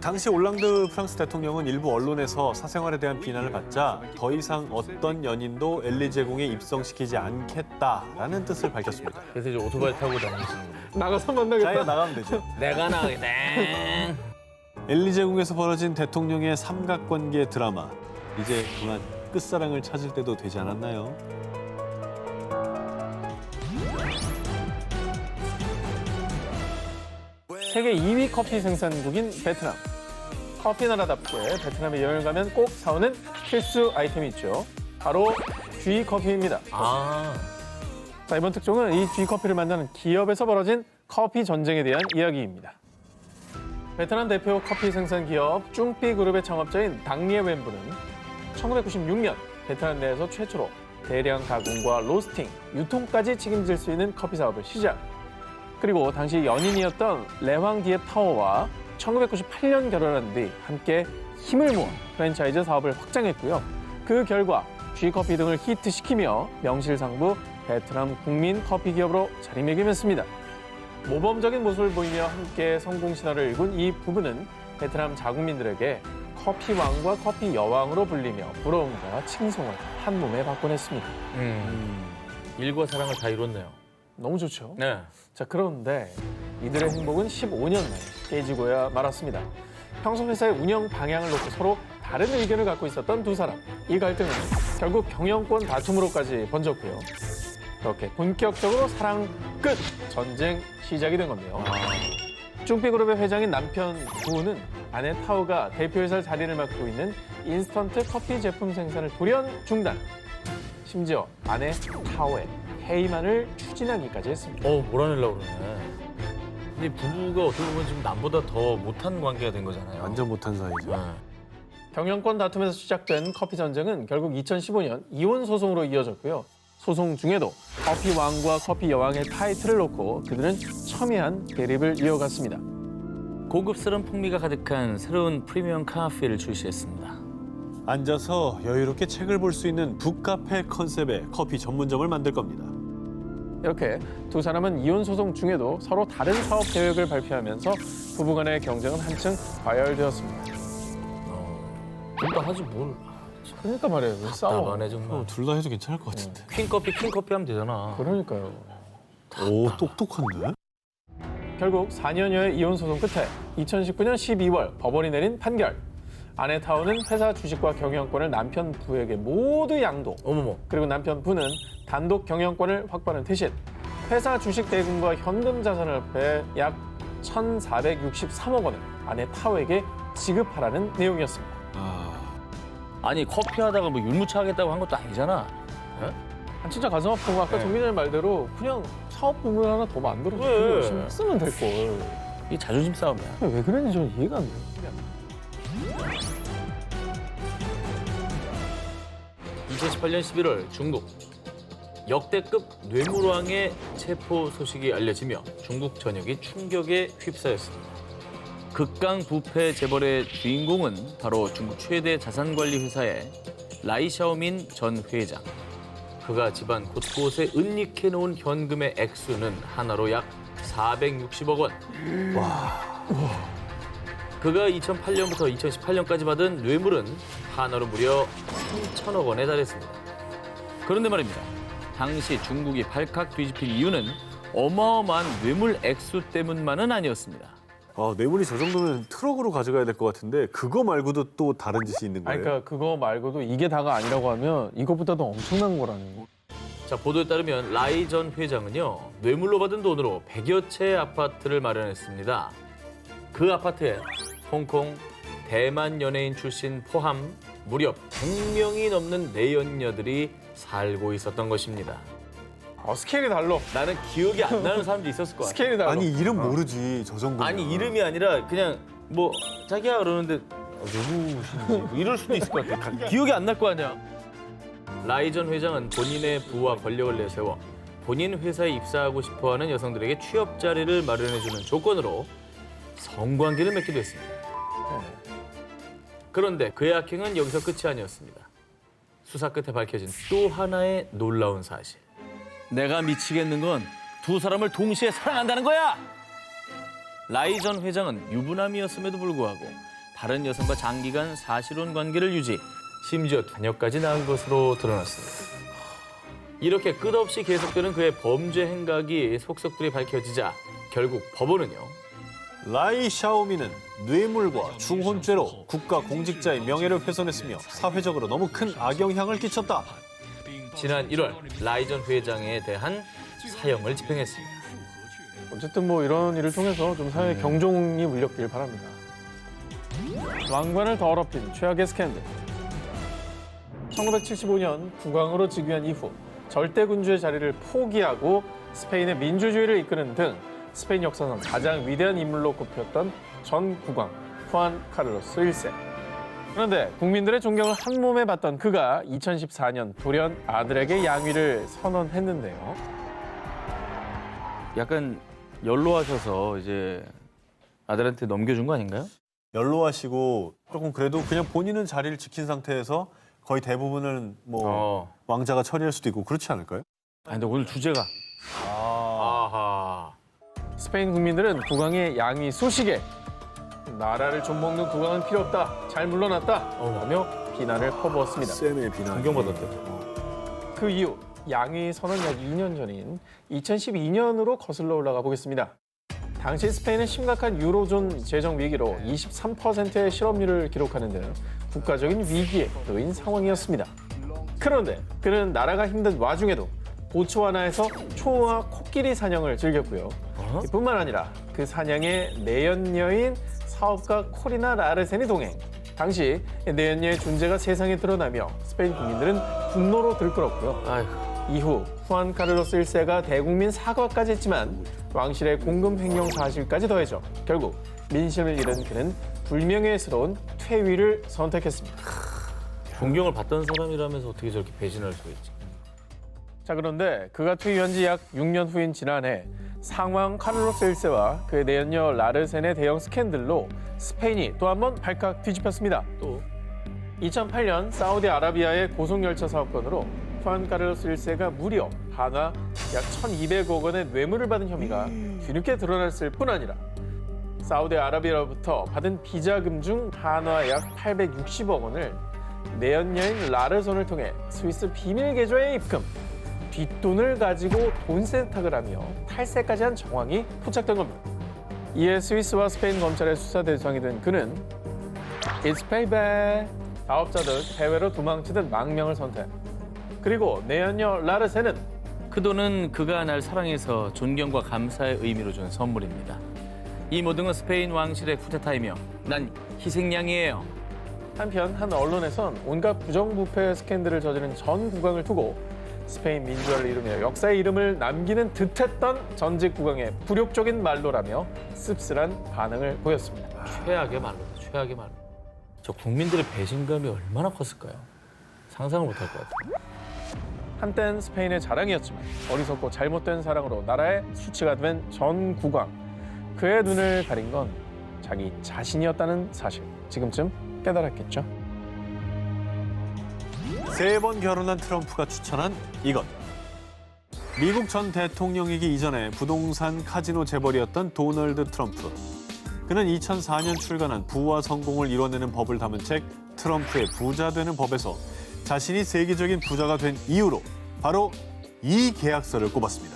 당시 올랑드 프랑스 대통령은 일부 언론에서 사생활에 대한 비난을 받자 더 이상 어떤 연인도 엘리제궁에 입성시키지 않겠다라는 뜻을 밝혔습니다. 그래서 이제 오토바이 타고 다니시는 거예요. 나가서 만나겠다. 자기가 나가면 되죠. 내가 나가겠다. 엘리제궁에서 벌어진 대통령의 삼각관계 드라마. 이제 그만 끝사랑을 찾을 때도 되지 않았나요? 세계 2위 커피 생산국인 베트남. 커피 나라답게 베트남에 여행 가면 꼭 사오는 필수 아이템이 있죠. 바로 G 커피입니다. 아, 자, 이번 특종은 이 G 커피를 만드는 기업에서 벌어진 커피 전쟁에 대한 이야기입니다. 베트남 대표 커피 생산 기업 쭝삐 그룹의 창업자인 당리에 웬부는 1996년 베트남 내에서 최초로 대량 가공과 로스팅, 유통까지 책임질 수 있는 커피 사업을 시작. 그리고 당시 연인이었던 레황 디에 타오와 1998년 결혼한 뒤 함께 힘을 모아 프랜차이즈 사업을 확장했고요. 그 결과 G커피 등을 히트시키며 명실상부 베트남 국민 커피 기업으로 자리매김했습니다. 모범적인 모습을 보이며 함께 성공 신화를 일군 이 부부는 베트남 자국민들에게 커피 왕과 커피 여왕으로 불리며 부러움과 칭송을 한 몸에 받곤 했습니다. 일과 사랑을 다 이뤘네요. 너무 좋죠? 네. 자, 그런데 이들의 행복은 15년 만에 깨지고야 말았습니다. 평소 회사의 운영 방향을 놓고 서로 다른 의견을 갖고 있었던 두 사람. 이 갈등은 결국 경영권 다툼으로까지 번졌고요. 그렇게 본격적으로 사랑 끝! 전쟁 시작이 된 건데요. 쭝삐그룹의 회장인 남편 부는 아내 타오가 대표이사 자리를 맡고 있는 인스턴트 커피 제품 생산을 돌연 중단. 심지어 아내 타오의 해임안을 추진하기까지 했습니다. 몰아내려고 그러네. 근데 부부가 어떻게 보면 지금 남보다 더 못한 관계가 된 거잖아요. 완전 못한 사이죠. 네. 경영권 다툼에서 시작된 커피 전쟁은 결국 2015년 이혼 소송으로 이어졌고요. 소송 중에도 커피 왕과 커피 여왕의 타이틀을 놓고 그들은 첨예한 대립을 이어갔습니다. 고급스러운 풍미가 가득한 새로운 프리미엄 카페를 출시했습니다. 앉아서 여유롭게 책을 볼 수 있는 북카페 컨셉의 커피 전문점을 만들 겁니다. 이렇게 두 사람은 이혼 소송 중에도 서로 다른 사업 계획을 발표하면서 부부간의 경쟁은 한층 과열되었습니다. 좀 더 하지 뭘. 그러니까 말이에요. 왜 싸워? 답답하네 정말. 둘 다 해도 괜찮을 것 같은데. 퀸커피 하면 되잖아. 그러니까요. 오, 똑똑한데? 결국 4년여의 이혼 소송 끝에 2019년 12월 법원이 내린 판결. 아내 타오는 회사 주식과 경영권을 남편 부에게 모두 양도. 어머머. 그리고 남편 부는 단독 경영권을 확보하는 대신 회사 주식 대금과 현금 자산을 합해 약 1,463억 원을 아내 타오에게 지급하라는 내용이었습니다. 아니 커피 하다가 뭐 율무차 하겠다고 한 것도 아니잖아. 진짜 가슴 아프고 아까 네. 정민이 말대로 그냥 사업 부문 하나 더 만들어서 그래. 열심히 했으면 될 걸. 이게 자존심 싸움이야. 왜 그랬는지 저는 이해가 안 돼요. 2018년 11월 중국 역대급 뇌물왕의 체포 소식이 알려지며 중국 전역이 충격에 휩싸였습니다. 극강부패 재벌의 주인공은 바로 중국 최대 자산관리 회사의 라이샤오민 전 회장. 그가 집안 곳곳에 은닉해 놓은 현금의 액수는 하나로 약 460억 원. 그가 2008년부터 2018년까지 받은 뇌물은 하나로 무려 3천억 원에 달했습니다. 그런데 말입니다. 당시 중국이 발칵 뒤집힌 이유는 어마어마한 뇌물 액수 때문만은 아니었습니다. 뇌물이 저 정도면 트럭으로 가져가야 될 것 같은데 그거 말고도 또 다른 짓이 있는 거예요? 그러니까 그거 말고도 이게 다가 아니라고 하면 이것보다도 엄청난 거라는 거. 자, 보도에 따르면 라이 전 회장은요, 뇌물로 받은 돈으로 100여 채의 아파트를 마련했습니다. 그 아파트에 홍콩, 대만 연예인 출신 포함 무려 100명이 넘는 내연녀들이 살고 있었던 것입니다. 스케일이 달라. 나는 기억이 안 나는 사람도 있었을 거야. 스케일이 달라. 아니 이름 모르지 저 정도. 아니 이름이 아니라 그냥 뭐 자기야 그러는데 누구신지 뭐 이럴 수도 있을 것 같아. 기억이 안 날 거 아니야. 라이 전 회장은 본인의 부와 권력을 내세워 본인 회사에 입사하고 싶어하는 여성들에게 취업 자리를 마련해주는 조건으로 성관계를 맺기도 했습니다. 그런데 그의 악행은 여기서 끝이 아니었습니다. 수사 끝에 밝혀진 또 하나의 놀라운 사실. 내가 미치겠는 건 두 사람을 동시에 사랑한다는 거야! 라이 전 회장은 유부남이었음에도 불구하고 다른 여성과 장기간 사실혼 관계를 유지, 심지어 자녀까지 낳은 것으로 드러났습니다. 이렇게 끝없이 계속되는 그의 범죄 행각이 속속들이 밝혀지자 결국 법원은요. 라이 샤오미는 뇌물과 중혼죄로 국가 공직자의 명예를 훼손했으며 사회적으로 너무 큰 악영향을 끼쳤다. 지난 1월 라이 전 회장에 대한 사형을 집행했습니다. 어쨌든 뭐 이런 일을 통해서 좀 사회에 경종이 울렸길 바랍니다. 왕관을 더럽힌 최악의 스캔들. 1975년 국왕으로 즉위한 이후 절대군주의 자리를 포기하고 스페인의 민주주의를 이끄는 등 스페인 역사상 가장 위대한 인물로 꼽혔던 전 국왕 후안 카를로스 1세. 그런데 국민들의 존경을 한 몸에 받던 그가 2014년 돌연 아들에게 양위를 선언했는데요. 약간 연로하셔서 이제 아들한테 넘겨준 거 아닌가요? 연로하시고 조금 그래도 그냥 본인은 자리를 지킨 상태에서 거의 대부분은 뭐 왕자가 처리할 수도 있고 그렇지 않을까요? 아니 근데 오늘 주제가 아하. 스페인 국민들은 국왕의 양위 소식에 나라를 좀먹는 국왕은 필요 없다, 잘 물러났다 하며 비난을 퍼부었습니다. 쌤의 비난. 존경받았대요. 그 이후 양위 선언 약 2년 전인 2012년으로 거슬러 올라가 보겠습니다. 당시 스페인은 심각한 유로존 재정 위기로 23%의 실업률을 기록하는 등 국가적인 위기에 놓인 상황이었습니다. 그런데 그는 나라가 힘든 와중에도 보츠와나에서 초호와 코끼리 사냥을 즐겼고요. 뿐만 아니라 그 사냥의 내연녀인 사업가 코리나 라르센이 동행. 당시 내연녀의 존재가 세상에 드러나며 스페인 국민들은 분노로 들끓었고요. 아이고. 이후 후안 카를로스 1세가 대국민 사과까지 했지만 왕실의 공금 횡령 사실까지 더해져 결국 민심을 잃은 그는 불명예스러운 퇴위를 선택했습니다. 존경을 받던 사람이라면서 어떻게 저렇게 배신할 수가 있지? 자, 그런데 그가 퇴위한 지 약 6년 후인 지난해 상왕 카를로스 1세와 그의 내연녀 라르센의 대형 스캔들로 스페인이 또 한 번 발칵 뒤집혔습니다. 또 2008년 사우디아라비아의 고속열차 사업권으로 후안 카를로스 1세가 무려 한화 약 1,200억 원의 뇌물을 받은 혐의가 뒤늦게 드러났을 뿐 아니라 사우디아라비아로부터 받은 비자금 중 한화 약 860억 원을 내연녀인 라르손을 통해 스위스 비밀 계좌에 입금, 뒷돈을 가지고 돈 세탁을 하며 탈세까지 한 정황이 포착된 겁니다. 이에 스위스와 스페인 검찰의 수사 대상이 된 그는 It's payback. 사업자들 해외로 도망치듯 망명을 선택. 그리고 내연녀 라르센은 그 돈은 그가 날 사랑해서 존경과 감사의 의미로 준 선물입니다. 이 모든 건 스페인 왕실의 쿠데타이며 난 희생양이에요. 한편 한 언론에선 온갖 부정부패 스캔들을 저지른 전 국왕을 두고 스페인 민주화를 이루며 역사의 이름을 남기는 듯했던 전직 국왕의 굴욕적인 말로라며 씁쓸한 반응을 보였습니다. 최악의 말로다, 최악의 말로. 저 국민들의 배신감이 얼마나 컸을까요? 상상을 못할 것 같아요. 한땐 스페인의 자랑이었지만 어리석고 잘못된 사랑으로 나라의 수치가 된 전 국왕. 그의 눈을 가린 건 자기 자신이었다는 사실. 지금쯤 깨달았겠죠? 3번 결혼한 트럼프가 추천한 이것. 미국 전 대통령이기 이전에 부동산 카지노 재벌이었던 도널드 트럼프. 그는 2004년 출간한 부와 성공을 이뤄내는 법을 담은 책 트럼프의 부자 되는 법에서 자신이 세계적인 부자가 된 이유로 바로 이 계약서를 꼽았습니다.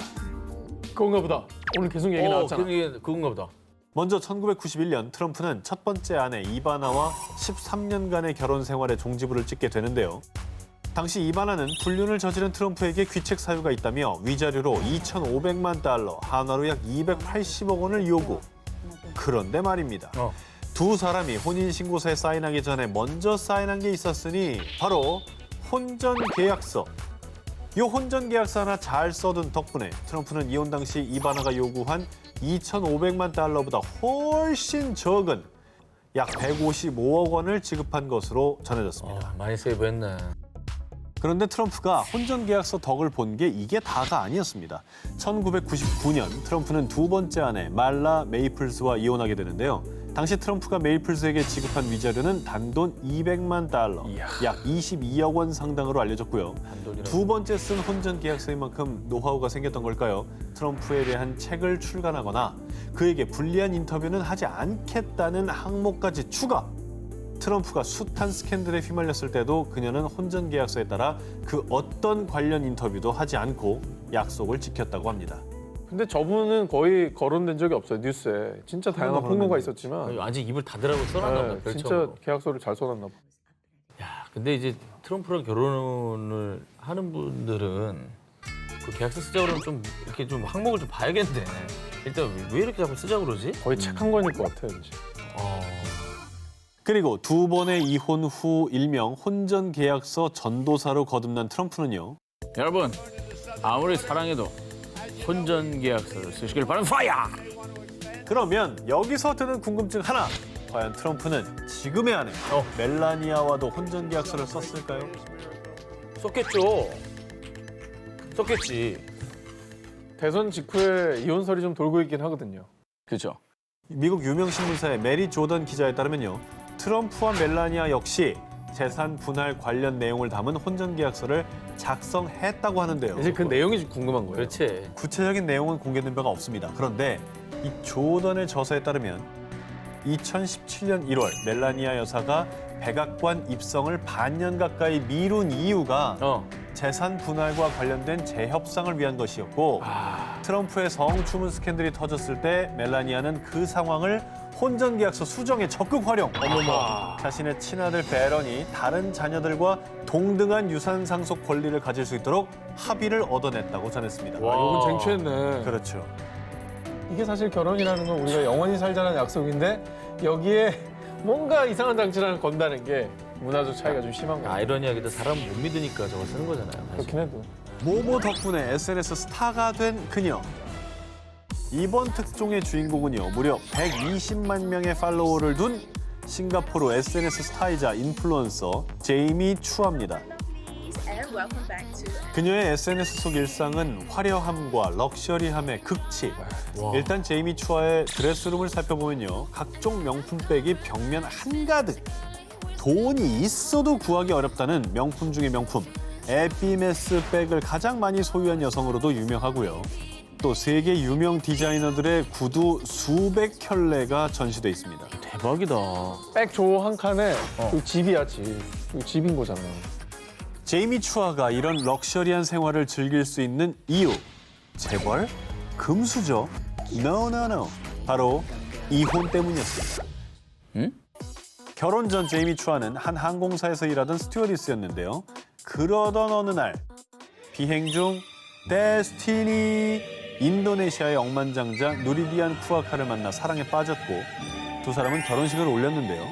그건가 보다. 오늘 계속 얘기 나왔잖아. 그건가 보다. 먼저 1991년 트럼프는 첫 번째 아내 이바나와 13년간의 결혼 생활에 종지부를 찍게 되는데요. 당시 이바나는 불륜을 저지른 트럼프에게 귀책 사유가 있다며 위자료로 2,500만 달러, 한화로 약 280억 원을 요구. 그런데 말입니다. 두 사람이 혼인신고서에 사인하기 전에 먼저 사인한 게 있었으니 바로 혼전계약서. 이 혼전계약서 하나 잘 써둔 덕분에 트럼프는 이혼 당시 이바나가 요구한 2,500만 달러보다 훨씬 적은 약 155억 원을 지급한 것으로 전해졌습니다. 많이 세이브했네. 그런데 트럼프가 혼전 계약서 덕을 본 게 이게 다가 아니었습니다. 1999년 트럼프는 두 번째 아내 말라 메이플스와 이혼하게 되는데요. 당시 트럼프가 메이플스에게 지급한 위자료는 단돈 200만 달러, 약 22억 원 상당으로 알려졌고요. 두 번째 쓴 혼전 계약서인 만큼 노하우가 생겼던 걸까요? 트럼프에 대한 책을 출간하거나 그에게 불리한 인터뷰는 하지 않겠다는 항목까지 추가. 트럼프가 숱한 스캔들에 휘말렸을 때도 그녀는 혼전 계약서에 따라 그 어떤 관련 인터뷰도 하지 않고 약속을 지켰다고 합니다. 근데 저분은 거의 거론된 적이 없어요, 뉴스에. 진짜 다양한 폭로가 있었지만 아직 입을 닫으라고 써놨나 보다. 네, 진짜 별처음으로. 계약서를 잘 써놨나 봐. 야, 근데 이제 트럼프랑 결혼을 하는 분들은 그 계약서 쓰자고 그러면 좀 이렇게 좀 항목을 좀 봐야겠네. 일단 왜 이렇게 자꾸 쓰자고 그러지? 거의 책 한 권일 것 같아요, 왠지. 그리고 두 번의 이혼 후 일명 혼전 계약서 전도사로 거듭난 트럼프는요. 여러분, 아무리 사랑해도 혼전 계약서를 쓰시길 바랍니다. 파이어! 그러면 여기서 드는 궁금증 하나. 과연 트럼프는 지금의 아내 멜라니아와도 혼전 계약서를 썼을까요? 썼겠죠. 썼겠지. 대선 직후에 이혼설이 좀 돌고 있긴 하거든요. 그렇죠. 미국 유명 신문사의 메리 조던 기자에 따르면요. 트럼프와 멜라니아 역시 재산 분할 관련 내용을 담은 혼전 계약서를 작성했다고 하는데요. 이제 그 내용이 좀 궁금한 거예요. 그렇지. 구체적인 내용은 공개된 바가 없습니다. 그런데 이 조던의 저서에 따르면 2017년 1월 멜라니아 여사가 백악관 입성을 반년 가까이 미룬 이유가 재산 분할과 관련된 재협상을 위한 것이었고 트럼프의 성추문 스캔들이 터졌을 때 멜라니아는 그 상황을 혼전 계약서 수정에 적극 활용. 자신의 친아들 베런이 다른 자녀들과 동등한 유산 상속 권리를 가질 수 있도록 합의를 얻어냈다고 전했습니다. 이건 쟁취했네. 그렇죠. 이게 사실 결혼이라는 건 우리가 영원히 살자는 약속인데 여기에 뭔가 이상한 장치를 건다는 게 문화적 차이가 좀 심한 거예요. 아이러니하게도 사람 못 믿으니까 저거 쓰는 거잖아요. 사실. 그렇긴 해도. 모모 덕분에 SNS 스타가 된 그녀. 이번 특종의 주인공은요. 무려 120만 명의 팔로워를 둔 싱가포르 SNS 스타이자 인플루언서 제이미 추아입니다. And welcome back to 그녀의 SNS 속 일상은 화려함과 럭셔리함의 극치. 일단 제이미 추아의 드레스룸을 살펴보면요. 각종 명품백이 벽면 한가득. 돈이 있어도 구하기 어렵다는 명품 중의 명품. 에피메스 백을 가장 많이 소유한 여성으로도 유명하고요. 또 세계 유명 디자이너들의 구두 수백 켤레가 전시돼 있습니다. 대박이다. 백조 한 칸에 그 집이야, 집. 그 집인 거잖아. 제이미 추아가 이런 럭셔리한 생활을 즐길 수 있는 이유. 재벌? 금수저? No, no, no. 바로 이혼 때문이었습니다. 응? 결혼 전 제이미 추아는 한 항공사에서 일하던 스튜어디스였는데요. 그러던 어느 날 비행 중 데스티니 인도네시아의 억만장자 누리디안 쿠아카를 만나 사랑에 빠졌고 두 사람은 결혼식을 올렸는데요.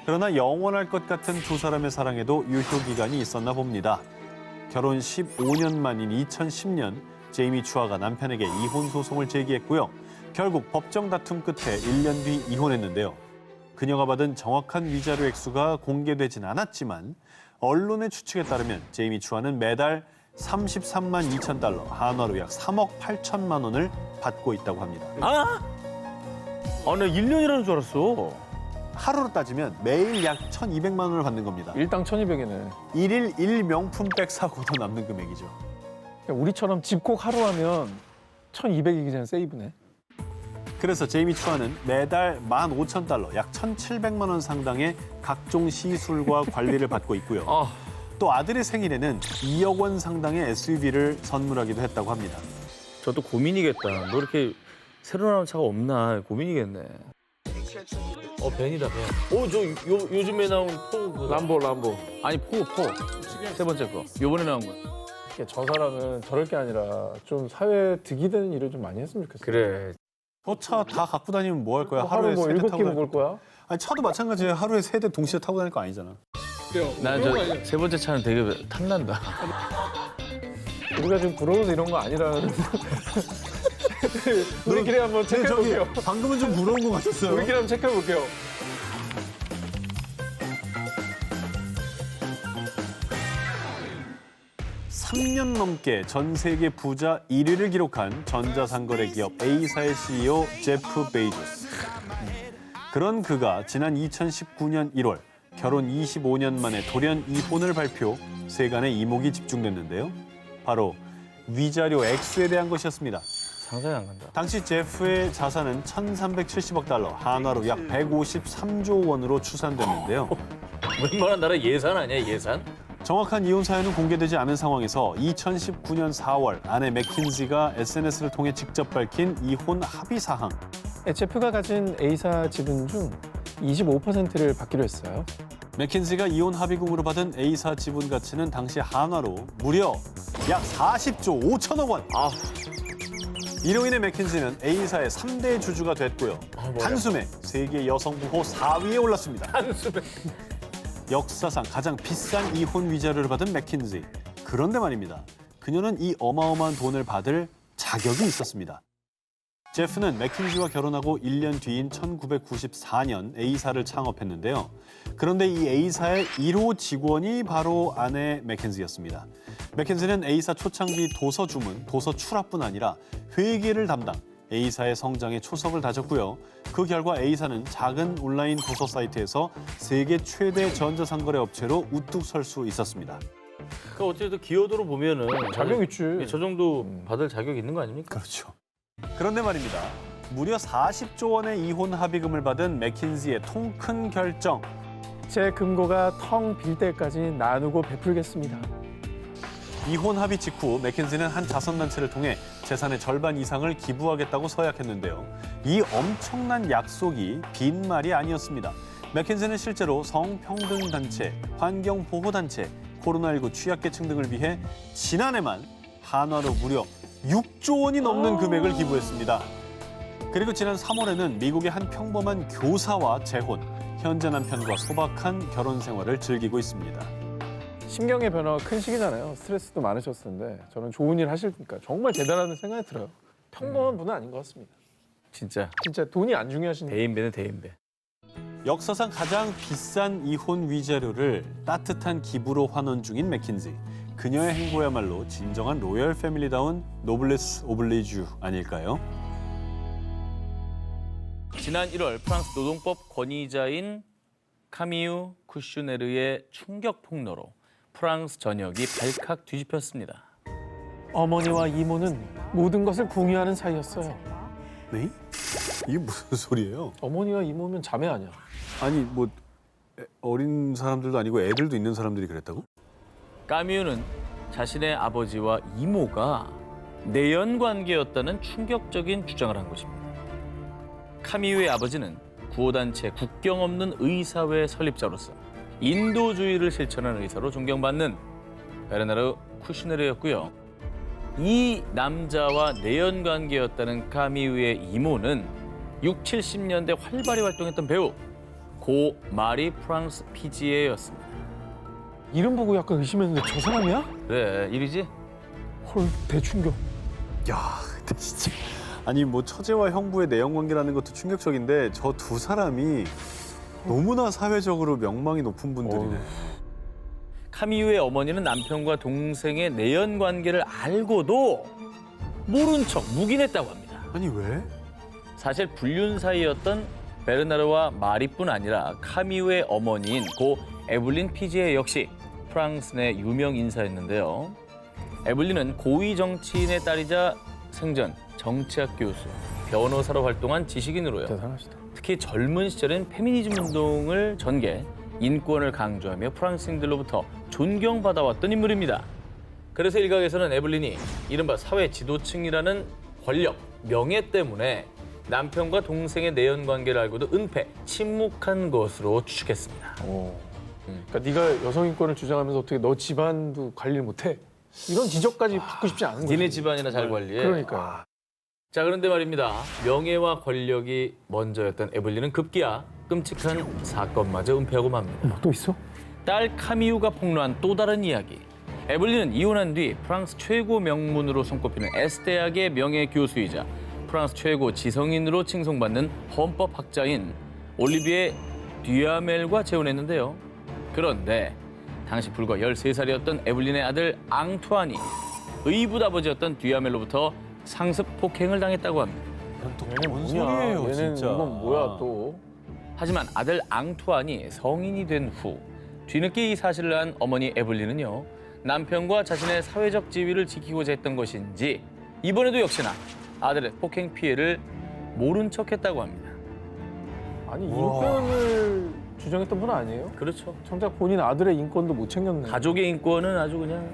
그러나 영원할 것 같은 두 사람의 사랑에도 유효기간이 있었나 봅니다. 결혼 15년 만인 2010년 제이미 추아가 남편에게 이혼 소송을 제기했고요. 결국 법정 다툼 끝에 1년 뒤 이혼했는데요. 그녀가 받은 정확한 위자료 액수가 공개되진 않았지만 언론의 추측에 따르면 제이미 추아는 매달 33만 2천 달러, 한화로 약 3억 8천만 원을 받고 있다고 합니다. 아, 나 1년이라는 줄 알았어. 하루로 따지면 매일 약 1,200만 원을 받는 겁니다. 일당 1,200이네. 일일 1명품백 사고도 남는 금액이죠. 우리처럼 집콕 하루 하면 1,200이기 전에 세이브네. 그래서 제이미 추아는 매달 15,000달러, 약 1,700만 원 상당의 각종 시술과 관리를 받고 있고요. 또 아들의 생일에는 2억 원 상당의 SUV를 선물하기도 했다고 합니다. 저도 고민이겠다. 뭐 이렇게 새로 나온 차가 없나 고민이겠네. 벤이다, 벤. 요즘에 나온 포. 람보. 아니, 포. 세 번째 거. 요번에 나온 거. 저 사람은 저럴 게 아니라 좀 사회에 득이 되는 일을 좀 많이 했으면 좋겠어요. 그래. 차 다 갖고 다니면 뭐 할 거야? 하루에 뭐 7개 타고 먹을 거야? 아니 차도 마찬가지예요. 하루에 3대 동시에 타고 다닐 거 아니잖아. 난 저 세 번째 차는 되게 탐난다. 우리가 지금 부러워서 이런 거 아니라는. 우리끼리 한번 체크해볼게요. 방금은 좀 부러운 것 같았어요. 우리끼리 한번 체크해볼게요. 3년 넘게 전 세계 부자 1위를 기록한 전자상거래 기업 A사의 CEO 제프 베이조스. 그런 그가 지난 2019년 1월 결혼 25년 만에 돌연 이혼을 발표, 세간의 이목이 집중됐는데요. 바로 위자료 액수에 대한 것이었습니다. 상상이 안 간다. 당시 제프의 자산은 1,370억 달러, 한화로 약 153조 원으로 추산됐는데요. 웬만한 나라 예산 아니야, 예산? 정확한 이혼 사연은 공개되지 않은 상황에서 2019년 4월 아내 맥킨지가 SNS를 통해 직접 밝힌 이혼 합의 사항. 제프가 가진 A사 지분 중 25%를 받기로 했어요. 맥킨지가 이혼 합의금으로 받은 A사 지분 가치는 당시 한화로 무려 약 40조 5천억 원. 이로 인해 맥킨지는 A사의 3대 주주가 됐고요. 단숨에 세계 여성 부호 4위에 올랐습니다. 한숨에. 역사상 가장 비싼 이혼 위자료를 받은 맥킨지. 그런데 말입니다. 그녀는 이 어마어마한 돈을 받을 자격이 있었습니다. 제프는 맥킨지와 결혼하고 1년 뒤인 1994년 A사를 창업했는데요. 그런데 이 A사의 1호 직원이 바로 아내 맥킨지였습니다. 맥킨지는 A사 초창기 도서 주문, 도서 출하뿐 아니라 회계를 담당, A사의 성장에 초석을 다졌고요. 그 결과 A사는 작은 온라인 도서 사이트에서 세계 최대 전자상거래 업체로 우뚝 설 수 있었습니다. 그러니까 어쨌든 기여도로 보면은 자격 있지. 저 정도 받을 자격 있는 거 아닙니까? 그렇죠. 그런데 말입니다. 무려 40조 원의 이혼 합의금을 받은 맥킨지의 통 큰 결정. 제 금고가 텅 빌 때까지 나누고 베풀겠습니다. 이혼 합의 직후 맥킨지는 한 자선단체를 통해 재산의 절반 이상을 기부하겠다고 서약했는데요. 이 엄청난 약속이 빈말이 아니었습니다. 맥킨지는 실제로 성평등단체, 환경보호단체, 코로나19 취약계층 등을 위해 지난해만 한화로 무려 6조 원이 넘는 금액을 기부했습니다. 그리고 지난 3월에는 미국의 한 평범한 교사와 재혼, 현재 남편과 소박한 결혼 생활을 즐기고 있습니다. 심경의 변화가 큰 시기잖아요. 스트레스도 많으셨을 텐데 저는 좋은 일 하시니까 정말 대단하다는 생각이 들어요. 평범한 분은 아닌 것 같습니다. 진짜 진짜 돈이 안 중요하시니까. 대인배는 대인배. 역사상 가장 비싼 이혼 위자료를 따뜻한 기부로 환원 중인 맥킨지. 그녀의 행보야말로 진정한 로열 패밀리다운 노블레스 오블리주 아닐까요? 지난 1월 프랑스 노동법 권위자인 카미유 쿠슈네르의 충격 폭로로 프랑스 전역이 발칵 뒤집혔습니다. 어머니와 이모는 모든 것을 공유하는 사이였어요. 네? 이게 무슨 소리예요? 어머니와 이모면 자매 아니야. 아니 뭐 어린 사람들도 아니고 애들도 있는 사람들이 그랬다고? 까미유는 자신의 아버지와 이모가 내연 관계였다는 충격적인 주장을 한 것입니다. 카미유의 아버지는 구호단체 국경 없는 의사회 설립자로서 인도주의를 실천하는 의사로 존경받는 베르나르 쿠슈네르였고요. 이 남자와 내연 관계였다는 카미유의 이모는 6, 70년대 활발히 활동했던 배우 고 마리 프랑스 피지에였습니다. 이름 보고 약간 의심했는데 저 사람이야? 그래, 일이지? 헐, 대충격. 야, 근데 진짜 아니 뭐 처제와 형부의 내연 관계라는 것도 충격적인데 저 두 사람이 너무나 사회적으로 명망이 높은 분들이네. 카미유의 어머니는 남편과 동생의 내연 관계를 알고도 모른 척 묵인했다고 합니다. 아니 왜? 사실 불륜 사이였던 베르나르와 마리뿐 아니라 카미유의 어머니인 고 에블린 피지에 역시 프랑스 내 유명 인사였는데요. 에블린은 고위 정치인의 딸이자 생전 정치학 교수, 변호사로 활동한 지식인으로요. 대단하시다. 특히 젊은 시절엔 페미니즘 운동을 전개, 인권을 강조하며 프랑스인들로부터 존경받아왔던 인물입니다. 그래서 일각에서는 에블린이 이른바 사회 지도층이라는 권력, 명예 때문에 남편과 동생의 내연 관계를 알고도 은폐, 침묵한 것으로 추측했습니다. 그러니까 네가 여성 인권을 주장하면서 어떻게 너 집안도 관리를 못해? 이런 지적까지 받고 싶지 않은 거지. 니네 집안이나 잘 관리해. 그러니까. 자, 그런데 말입니다. 명예와 권력이 먼저였던 에블린은 급기야 끔찍한 사건마저 은폐하고 맙니다. 또 있어? 딸 카미유가 폭로한 또 다른 이야기. 에블린은 이혼한 뒤 프랑스 최고 명문으로 손꼽히는 S대학의 명예 교수이자 프랑스 최고 지성인으로 칭송받는 헌법학자인 올리비에 듀아멜과 재혼했는데요. 그런데 당시 불과 13살이었던 에블린의 아들 앙투안이 의붓아버지였던 듀아멜로부터 상습 폭행을 당했다고 합니다. 뭔 소리예요, 얘는 진짜. 이건 뭐야 또? 하지만 아들 앙투안이 성인이 된 후 뒤늦게 이 사실을 안 어머니 에블린은요, 남편과 자신의 사회적 지위를 지키고자 했던 것인지 이번에도 역시나 아들의 폭행 피해를 모른 척했다고 합니다. 아니 인권을 주장했던 분 아니에요? 그렇죠. 정작 본인 아들의 인권도 못 챙겼네. 가족의 인권은 아주 그냥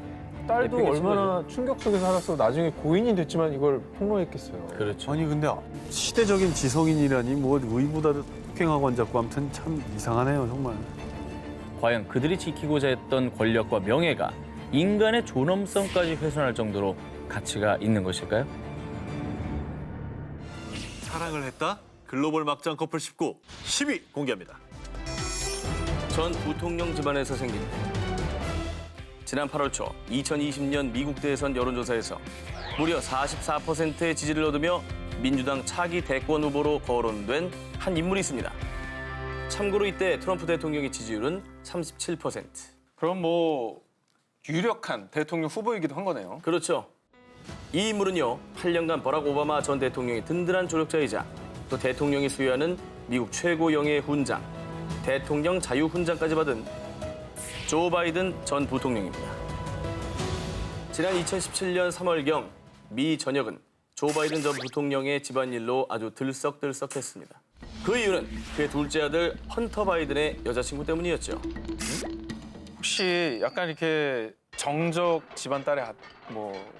딸도 내팽개친 얼마나 충격 속에 살았어. 나중에 고인이 됐지만 이걸 폭로했겠어요. 그렇죠. 아니 근데 시대적인 지성인이라니 뭐 의보다 폭행학원 잡고 아무튼 참 이상하네요 정말. 과연 그들이 지키고자 했던 권력과 명예가 인간의 존엄성까지 훼손할 정도로 가치가 있는 것일까요? 사랑을 했다? 글로벌 막장 커플 19, 10위 공개합니다. 전 부통령 집안에서 생긴 지난 8월 초 2020년 미국 대선 여론조사에서 무려 44%의 지지를 얻으며 민주당 차기 대권 후보로 거론된 한 인물이 있습니다. 참고로 이때 트럼프 대통령의 지지율은 37%. 그럼 뭐 유력한 대통령 후보이기도 한 거네요. 그렇죠. 이 인물은요, 8년간 버락 오바마 전 대통령의 든든한 조력자이자 또 대통령이 수여하는 미국 최고 영예의 훈장, 대통령 자유 훈장까지 받은 조 바이든 전 부통령입니다. 지난 2017년 3월경 미 전역은 조 바이든 전 부통령의 집안일로 아주 들썩들썩했습니다. 그 이유는 그의 둘째 아들 헌터 바이든의 여자친구 때문이었죠. 혹시 약간 이렇게 정적 집안 딸의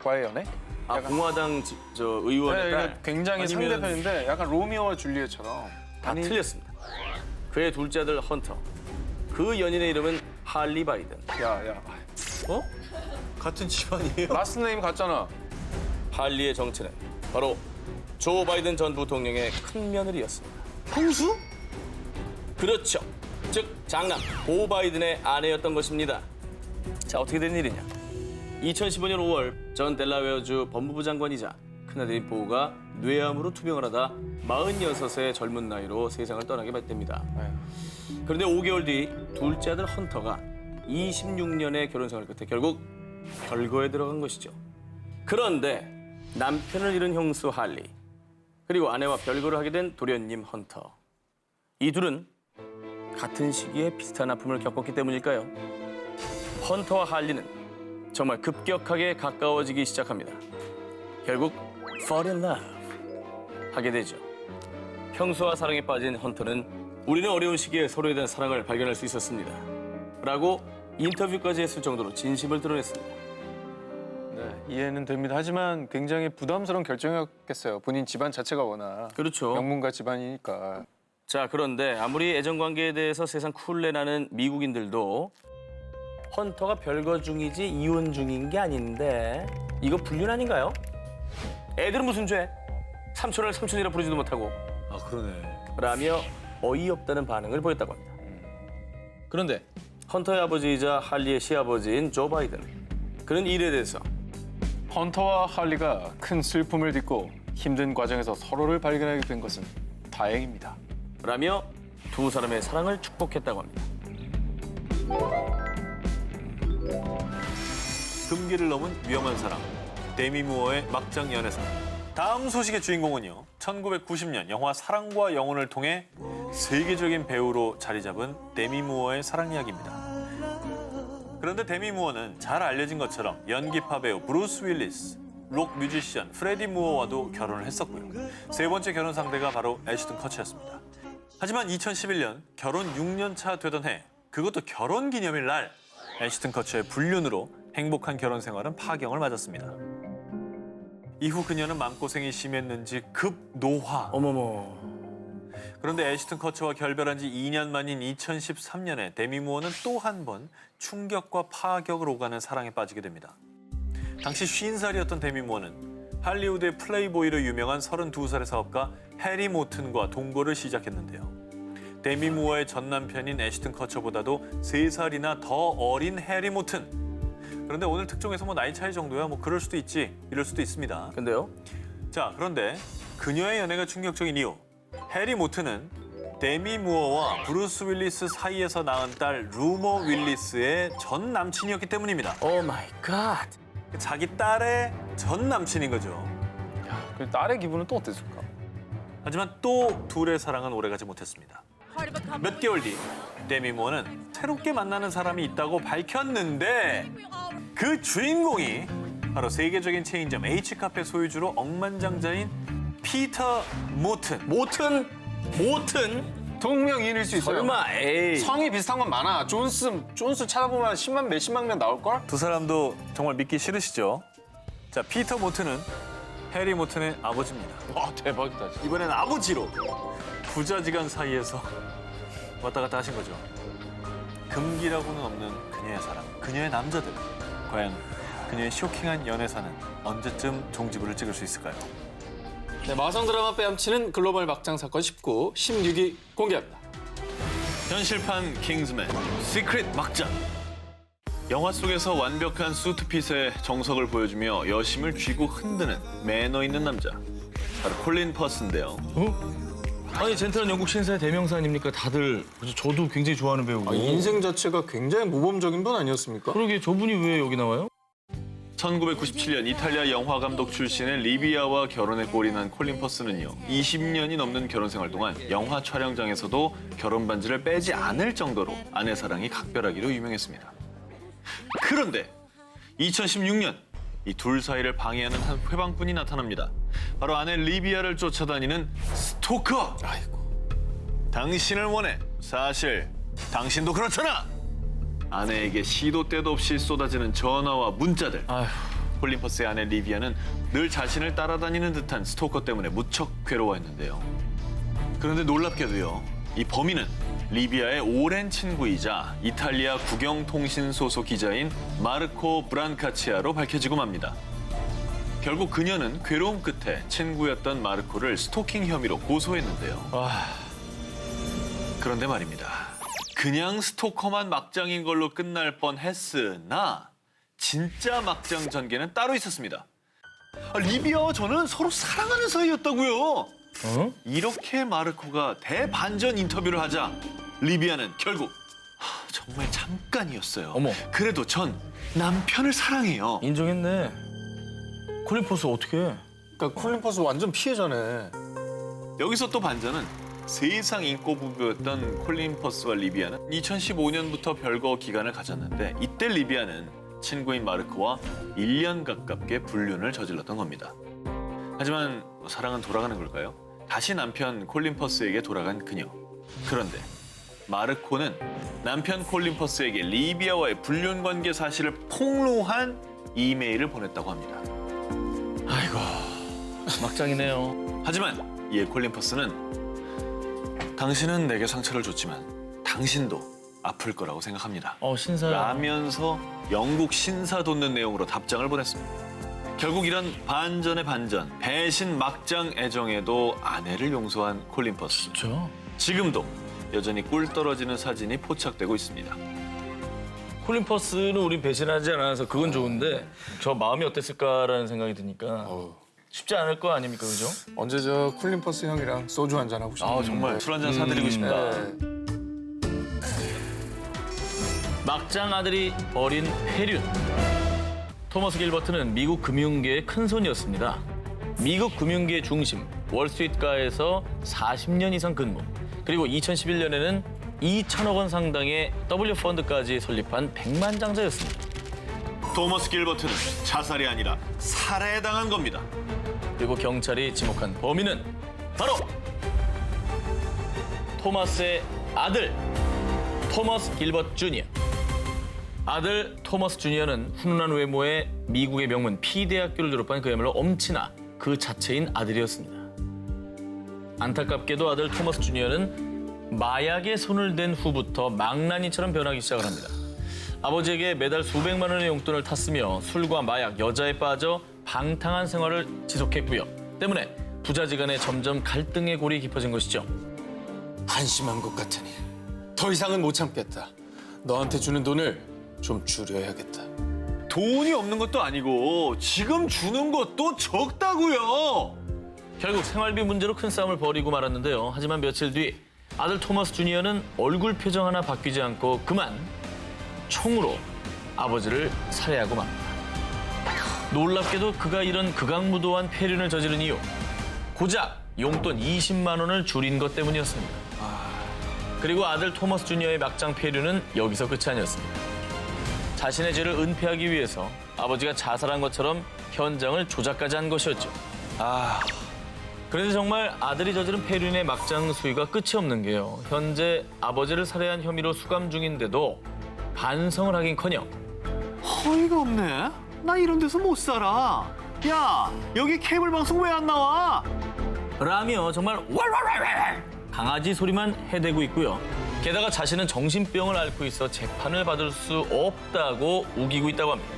과의 연애? 아, 공화당 의원의 네, 딸. 이게 굉장히 아니면 상대편인데 약간 로미오와 줄리엣처럼. 다 틀렸습니다. 그의 둘째 아들 헌터. 그 연인의 이름은 할리 바이든. 야, 어? 같은 집안이에요? 라스트 네임 같잖아. 할리의 정체는 바로 조 바이든 전 부통령의 큰 며느리였습니다. 형수? 그렇죠. 즉 장남 보 바이든의 아내였던 것입니다. 자, 어떻게 된 일이냐? 2015년 5월 전 델라웨어주 법무부 장관이자 큰아들인 보가 뇌암으로 투병을 하다 46의 젊은 나이로 세상을 떠나게 됩니다. 그런데 5개월 뒤 둘째 아들 헌터가 26년의 결혼 생활 끝에 결국 별거에 들어간 것이죠. 그런데 남편을 잃은 형수 할리, 그리고 아내와 별거를 하게 된 도련님 헌터. 이 둘은 같은 시기에 비슷한 아픔을 겪었기 때문일까요? 헌터와 할리는 정말 급격하게 가까워지기 시작합니다. 결국 fall in love 하게 되죠. 형수와 사랑에 빠진 헌터는 우리는 어려운 시기에 서로에 대한 사랑을 발견할 수 있었습니다. 라고 인터뷰까지 했을 정도로 진심을 드러냈습니다. 네, 이해는 됩니다. 하지만 굉장히 부담스러운 결정이었겠어요. 본인 집안 자체가 워낙 그렇죠. 명문가 집안이니까. 자, 그런데 아무리 애정관계에 대해서 세상 쿨레나는 미국인들도 헌터가 별거 중이지 이혼 중인 게 아닌데 이거 불륜 아닌가요? 애들은 무슨 죄? 삼촌을 삼촌이라 부르지도 못하고 아 그러네. 라며 어이없다는 반응을 보였다고 합니다. 그런데 헌터의 아버지이자 할리의 시아버지인 조 바이든, 그는 일에 대해서 헌터와 할리가 큰 슬픔을 딛고 힘든 과정에서 서로를 발견하게 된 것은 다행입니다. 라며 두 사람의 사랑을 축복했다고 합니다. 금기를 넘은 위험한 사랑. 데미 무어의 막장 연애사. 다음 소식의 주인공은요. 1990년 영화 사랑과 영혼을 통해 세계적인 배우로 자리 잡은 데미 무어의 사랑 이야기입니다. 그런데 데미 무어는 잘 알려진 것처럼 연기파 배우 브루스 윌리스, 록 뮤지션 프레디 무어와도 결혼을 했었고요. 세 번째 결혼 상대가 바로 애쉬튼 커처였습니다. 하지만 2011년 결혼 6년 차 되던 해, 그것도 결혼 기념일 날 애쉬튼 커처의 불륜으로 행복한 결혼 생활은 파경을 맞았습니다. 이후 그녀는 마음고생이 심했는지 급노화. 어머머. 그런데 애쉬튼 커처와 결별한 지 2년 만인 2013년에 데미 무어는 또 한 번 충격과 파격을 오가는 사랑에 빠지게 됩니다. 당시 50살이었던 데미 무어는 할리우드의 플레이보이로 유명한 32살의 사업가 해리 모튼과 동거를 시작했는데요. 데미 무어의 전 남편인 애쉬튼 커처보다도 3살이나 더 어린 해리 모튼. 그런데 오늘 특종에서 나이 차이 정도야 그럴 수도 있지, 이럴 수도 있습니다. 근데요? 자, 그런데 그녀의 연애가 충격적인 이유. 해리 모튼은 데미 무어와 브루스 윌리스 사이에서 낳은 딸 루머 윌리스의 전 남친이었기 때문입니다. 오 마이 갓. 자기 딸의 전 남친인 거죠. 그 딸의 기분은 또 어땠을까? 하지만 또 둘의 사랑은 오래가지 못했습니다. 몇 개월 뒤 데미 무어는 새롭게 만나는 사람이 있다고 밝혔는데 그 주인공이 바로 세계적인 체인점 H카페 소유주로 억만장자인 피터 모튼. 모튼? 동명이인일 수 있어요. 설마 에이. 성이 비슷한 건 많아. 존스 찾아보면 10만 몇십만 명 나올걸? 두 사람도 정말 믿기 싫으시죠? 자, 피터 모튼은 해리 모튼의 아버지입니다. 와 대박이다. 진짜. 이번엔 아버지로 부자지간 사이에서 왔다 갔다 하신 거죠. 금기라고는 없는 그녀의 사랑, 그녀의 남자들. 과연 그녀의 쇼킹한 연애사는 언제쯤 종지부를 찍을 수 있을까요? 네, 마성 드라마 빼앗치는 글로벌 막장 사건 19, 16위 공개합니다. 현실판 킹스맨, 시크릿 막장. 영화 속에서 완벽한 수트핏의 정석을 보여주며 여심을 쥐고 흔드는 매너 있는 남자. 바로 콜린 퍼스인데요. 아니 젠틀한 영국 신사의 대명사 아닙니까? 다들 저도 굉장히 좋아하는 배우고. 인생 자체가 굉장히 모범적인 분 아니었습니까? 그러게 저분이 왜 여기 나와요? 1997년 이탈리아 영화 감독 출신의 리비아와 결혼에 골인한 콜린 퍼스는요. 20년이 넘는 결혼 생활 동안 영화 촬영장에서도 결혼 반지를 빼지 않을 정도로 아내 사랑이 각별하기로 유명했습니다. 그런데 2016년 이 둘 사이를 방해하는 한 회방꾼이 나타납니다. 바로 아내 리비아를 쫓아다니는 스토커. 아이고. 당신을 원해. 사실 당신도 그렇잖아. 아내에게 시도 때도 없이 쏟아지는 전화와 문자들. 아휴. 콜린 퍼스의 아내 리비아는 늘 자신을 따라다니는 듯한 스토커 때문에 무척 괴로워했는데요. 그런데 놀랍게도요. 이 범인은 리비아의 오랜 친구이자 이탈리아 국영통신 소속 기자인 마르코 브란카치아로 밝혀지고 맙니다. 결국 그녀는 괴로움 끝에 친구였던 마르코를 스토킹 혐의로 고소했는데요. 그런데 말입니다. 그냥 스토커만 막장인 걸로 끝날 뻔했으나 진짜 막장 전개는 따로 있었습니다. 리비아와 저는 서로 사랑하는 사이였다고요. 이렇게 마르코가 대반전 인터뷰를 하자 리비아는 결국 정말 잠깐이었어요. 어머. 그래도 전 남편을 사랑해요. 인정했네. 콜린 퍼스 어떻게 해? 그러니까 콜린 퍼스 완전 피해자네. 여기서 또 반전은 세상 인고 부부였던 콜린 퍼스와 리비아는 2015년부터 별거 기간을 가졌는데 이때 리비아는 친구인 마르코와 1년 가깝게 불륜을 저질렀던 겁니다. 하지만 사랑은 돌아가는 걸까요? 다시 남편 콜린 퍼스에게 돌아간 그녀. 그런데 마르코는 남편 콜린 퍼스에게 리비아와의 불륜 관계 사실을 폭로한 이메일을 보냈다고 합니다. 아이고 막장이네요. 하지만 이에 콜린 퍼스는 당신은 내게 상처를 줬지만 당신도 아플 거라고 생각합니다. 신사. 라면서 영국 신사 돋는 내용으로 답장을 보냈습니다. 결국 이런 반전의 반전, 배신 막장 애정에도 아내를 용서한 콜린 퍼스. 그렇죠. 지금도 여전히 꿀 떨어지는 사진이 포착되고 있습니다. 콜린 퍼스는 우린 배신하지 않아서 그건 좋은데 저 마음이 어땠을까라는 생각이 드니까 쉽지 않을 거 아닙니까, 그죠? 언제 저 콜린 퍼스 형이랑 소주 한잔 하고 싶네. 정말 술 한잔 사드리고 싶다. 막장 아들이 벌인 폐륜. 토머스 길버트는 미국 금융계의 큰손이었습니다. 미국 금융계의 중심, 월스트리트가에서 40년 이상 근무. 그리고 2011년에는 2천억 원 상당의 W펀드까지 설립한 백만장자였습니다. 토머스 길버트는 자살이 아니라 살해당한 겁니다. 그리고 경찰이 지목한 범인은 바로 토마스의 아들 토머스 길버트 주니어. 아들 토머스 주니어는 훈훈한 외모에 미국의 명문 P대학교를 졸업한 그야말로 엄친아 그 자체인 아들이었습니다. 안타깝게도 아들 토머스 주니어는 마약에 손을 댄 후부터 망나니처럼 변하기 시작을 합니다. 아버지에게 매달 수백만 원의 용돈을 탔으며 술과 마약, 여자에 빠져 방탕한 생활을 지속했고요. 때문에 부자지간에 점점 갈등의 골이 깊어진 것이죠. 한심한 것 같으니 더 이상은 못 참겠다. 너한테 주는 돈을 좀 줄여야겠다. 돈이 없는 것도 아니고 지금 주는 것도 적다고요. 결국 생활비 문제로 큰 싸움을 벌이고 말았는데요. 하지만 며칠 뒤 아들 토머스 주니어는 얼굴 표정 하나 바뀌지 않고 그만 총으로 아버지를 살해하고 맙니다. 놀랍게도 그가 이런 극악무도한 폐륜을 저지른 이유 고작 용돈 20만 원을 줄인 것 때문이었습니다. 그리고 아들 토머스 주니어의 막장 폐륜은 여기서 끝이 아니었습니다. 자신의 죄를 은폐하기 위해서 아버지가 자살한 것처럼 현장을 조작까지 한 것이었죠. 그런데 정말 아들이 저지른 폐륜의 막장 수위가 끝이 없는 게요. 현재 아버지를 살해한 혐의로 수감 중인데도 반성을 하긴커녕 어이가 없네. 나 이런 데서 못 살아. 야, 여기 케이블 방송 왜 안 나와? 라며 정말 왈왈왈왈 강아지 소리만 해대고 있고요. 게다가 자신은 정신병을 앓고 있어 재판을 받을 수 없다고 우기고 있다고 합니다.